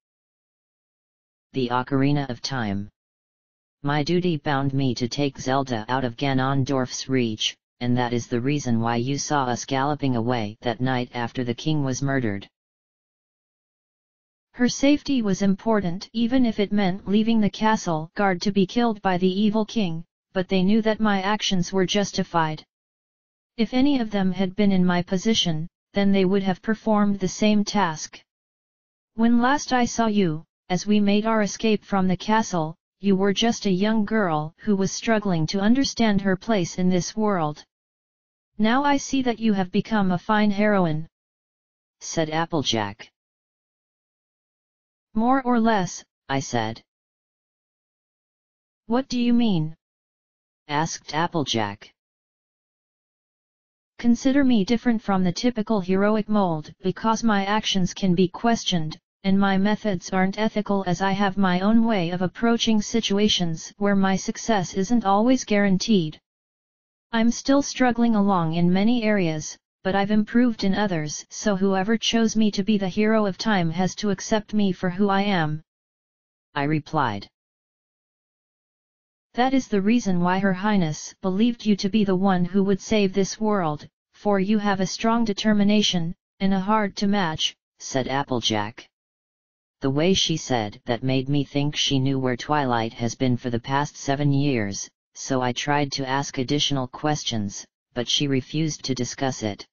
the Ocarina of Time. My duty bound me to take Zelda out of Ganondorf's reach, and that is the reason why you saw us galloping away that night after the king was murdered. Her safety was important, even if it meant leaving the castle guard to be killed by the evil king, but they knew that my actions were justified. If any of them had been in my position, then they would have performed the same task. When last I saw you, as we made our escape from the castle, you were just a young girl who was struggling to understand her place in this world. Now I see that you have become a fine heroine, said Applejack. More or less, I said. What do you mean? Asked Applejack. Consider me different from the typical heroic mold because my actions can be questioned, and my methods aren't ethical, as I have my own way of approaching situations where my success isn't always guaranteed. I'm still struggling along in many areas, but I've improved in others, so whoever chose me to be the hero of time has to accept me for who I am, I replied. That is the reason why Her Highness believed you to be the one who would save this world, for you have a strong determination, and a hard to match, said Applejack. The way she said that made me think she knew where Twilight has been for the past 7 years, so I tried to ask additional questions, but she refused to discuss it.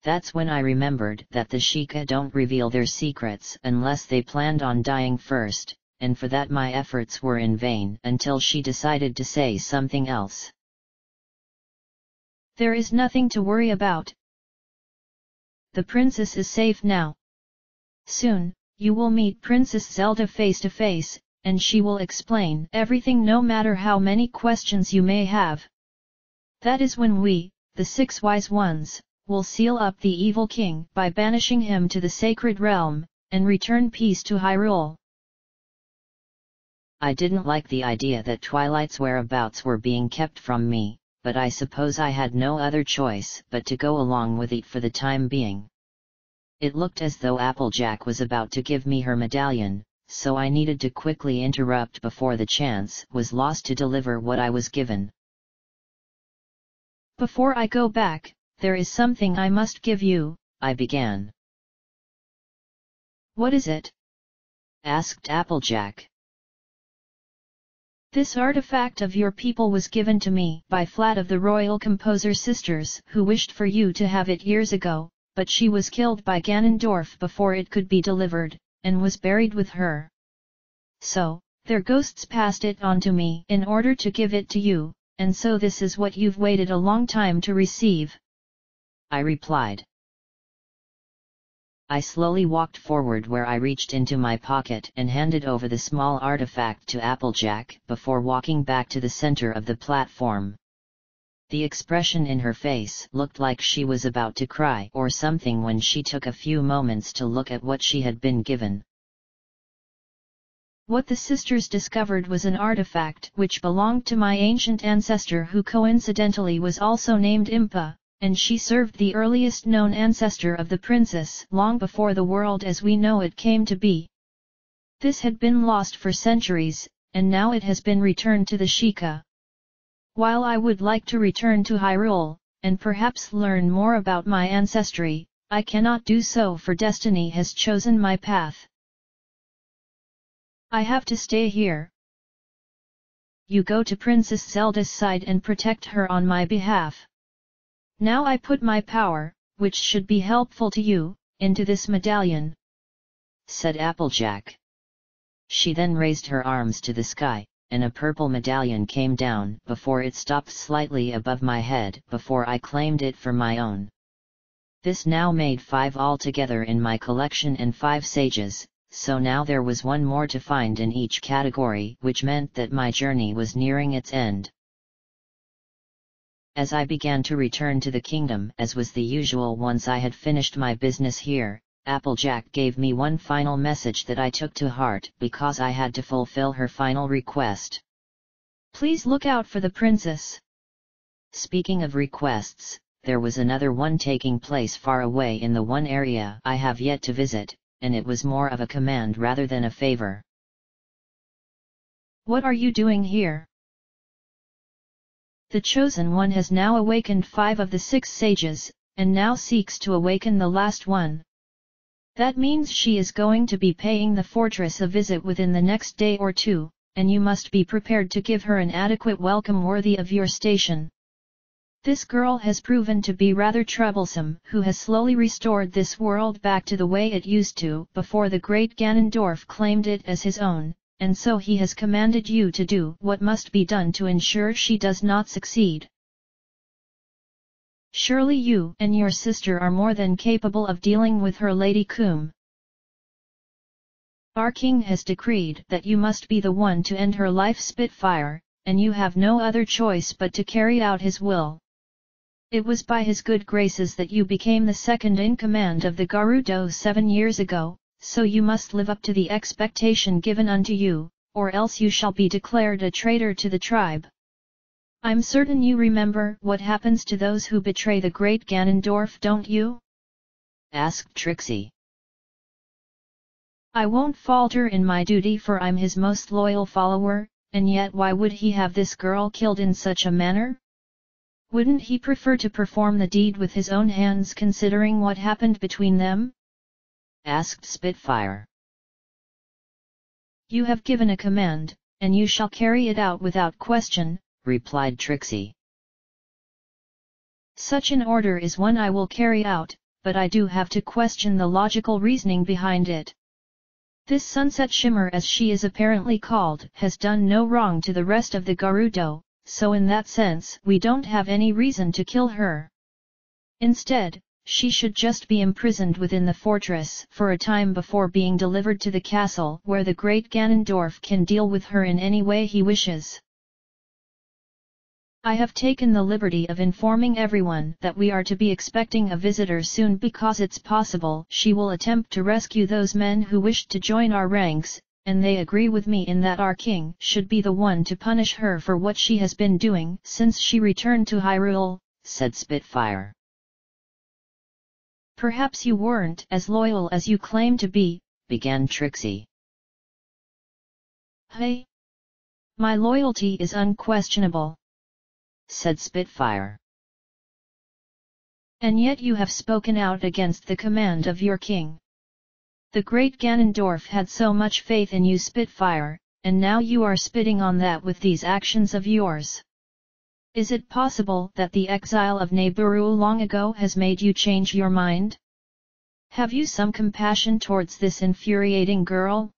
That's when I remembered that the Sheikah don't reveal their secrets unless they planned on dying first, and for that my efforts were in vain until she decided to say something else. There is nothing to worry about. The princess is safe now. Soon, you will meet Princess Zelda face to face, and she will explain everything no matter how many questions you may have. That is when we, the 6 wise ones, will seal up the evil king by banishing him to the sacred realm, and return peace to Hyrule. I didn't like the idea that Twilight's whereabouts were being kept from me, but I suppose I had no other choice but to go along with it for the time being. It looked as though Applejack was about to give me her medallion, so I needed to quickly interrupt before the chance was lost to deliver what I was given. Before I go back, there is something I must give you, I began. What is it? Asked Applejack. This artifact of your people was given to me by Flat of the Royal Composer Sisters who wished for you to have it years ago, but she was killed by Ganondorf before it could be delivered, and was buried with her. So, their ghosts passed it on to me in order to give it to you, and so this is what you've waited a long time to receive. I replied. I slowly walked forward where I reached into my pocket and handed over the small artifact to Applejack before walking back to the center of the platform. The expression in her face looked like she was about to cry or something when she took a few moments to look at what she had been given. What the sisters discovered was an artifact which belonged to my ancient ancestor who coincidentally was also named Impa, and she served the earliest known ancestor of the princess long before the world as we know it came to be. This had been lost for centuries, and now it has been returned to the Sheikah. While I would like to return to Hyrule, and perhaps learn more about my ancestry, I cannot do so for destiny has chosen my path. I have to stay here. You go to Princess Zelda's side and protect her on my behalf. Now I put my power, which should be helpful to you, into this medallion," said Applejack. She then raised her arms to the sky, and a purple medallion came down before it stopped slightly above my head before I claimed it for my own. This now made 5 altogether in my collection and 5 sages, so now there was 1 more to find in each category, which meant that my journey was nearing its end. As I began to return to the kingdom as was the usual once I had finished my business here, Applejack gave me 1 final message that I took to heart because I had to fulfill her final request. "Please look out for the princess." Speaking of requests, there was another one taking place far away in the one area I have yet to visit, and it was more of a command rather than a favor. "What are you doing here?" "The Chosen One has now awakened 5 of the 6 sages, and now seeks to awaken the last one. That means she is going to be paying the fortress a visit within the next day or 2, and you must be prepared to give her an adequate welcome worthy of your station. This girl has proven to be rather troublesome, who has slowly restored this world back to the way it used to before the great Ganondorf claimed it as his own, and so he has commanded you to do what must be done to ensure she does not succeed. Surely you and your sister are more than capable of dealing with her, Lady Coom. Our king has decreed that you must be the one to end her life, Spitfire, and you have no other choice but to carry out his will. It was by his good graces that you became the second in command of the Gerudo 7 years ago, so you must live up to the expectation given unto you, or else you shall be declared a traitor to the tribe. I'm certain you remember what happens to those who betray the great Ganondorf, don't you?" asked Trixie. "I won't falter in my duty, for I'm his most loyal follower, and yet why would he have this girl killed in such a manner? Wouldn't he prefer to perform the deed with his own hands, considering what happened between them?" asked Spitfire. "You have given a command, and you shall carry it out without question," replied Trixie. Such an order is one I will carry out, but I do have to question the logical reasoning behind it. This Sunset Shimmer, as she is apparently called, has done no wrong to the rest of the Gerudo, so in that sense we don't have any reason to kill her. Instead, she should just be imprisoned within the fortress for a time before being delivered to the castle where the great Ganondorf can deal with her in any way he wishes. I have taken the liberty of informing everyone that we are to be expecting a visitor soon because it's possible she will attempt to rescue those men who wish to join our ranks, and they agree with me in that our king should be the one to punish her for what she has been doing since she returned to Hyrule, said Spitfire. Perhaps you weren't as loyal as you claim to be, began Trixie. Hey! My loyalty is unquestionable, said Spitfire. And yet you have spoken out against the command of your king. The great Ganondorf had so much faith in you, Spitfire, and now you are spitting on that with these actions of yours. Is it possible that the exile of Nabooru long ago has made you change your mind? Have you some compassion towards this infuriating girl?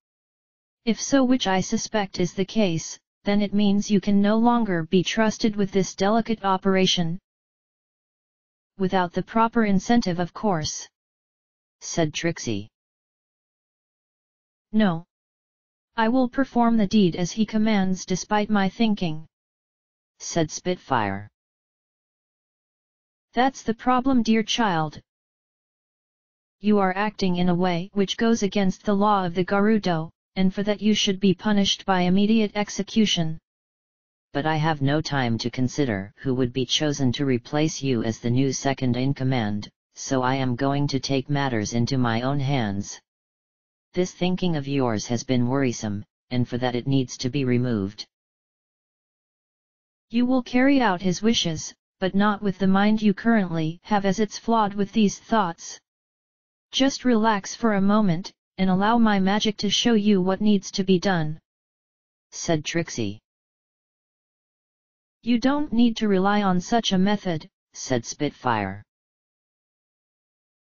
If so, which I suspect is the case, then it means you can no longer be trusted with this delicate operation. Without the proper incentive, of course, said Trixie. No. I will perform the deed as he commands despite my thinking, said Spitfire. That's the problem, dear child. You are acting in a way which goes against the law of the Gerudo, and for that you should be punished by immediate execution. But I have no time to consider who would be chosen to replace you as the new second-in-command, so I am going to take matters into my own hands. This thinking of yours has been worrisome, and for that it needs to be removed. You will carry out his wishes, but not with the mind you currently have, as it's flawed with these thoughts. Just relax for a moment, and allow my magic to show you what needs to be done, said Trixie. You don't need to rely on such a method, said Spitfire.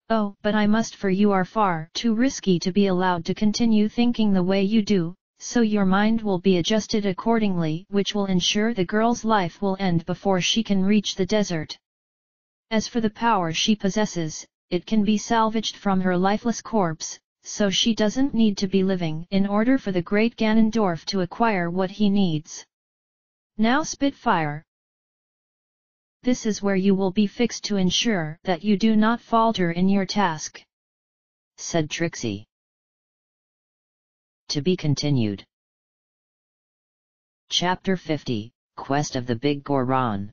Oh, but I must, for you are far too risky to be allowed to continue thinking the way you do, so your mind will be adjusted accordingly, which will ensure the girl's life will end before she can reach the desert. As for the power she possesses, it can be salvaged from her lifeless corpse, so she doesn't need to be living in order for the great Ganondorf to acquire what he needs. Now, Spitfire, this is where you will be fixed to ensure that you do not falter in your task, said Trixie. To be continued. Chapter 50, Quest of the Big Goron.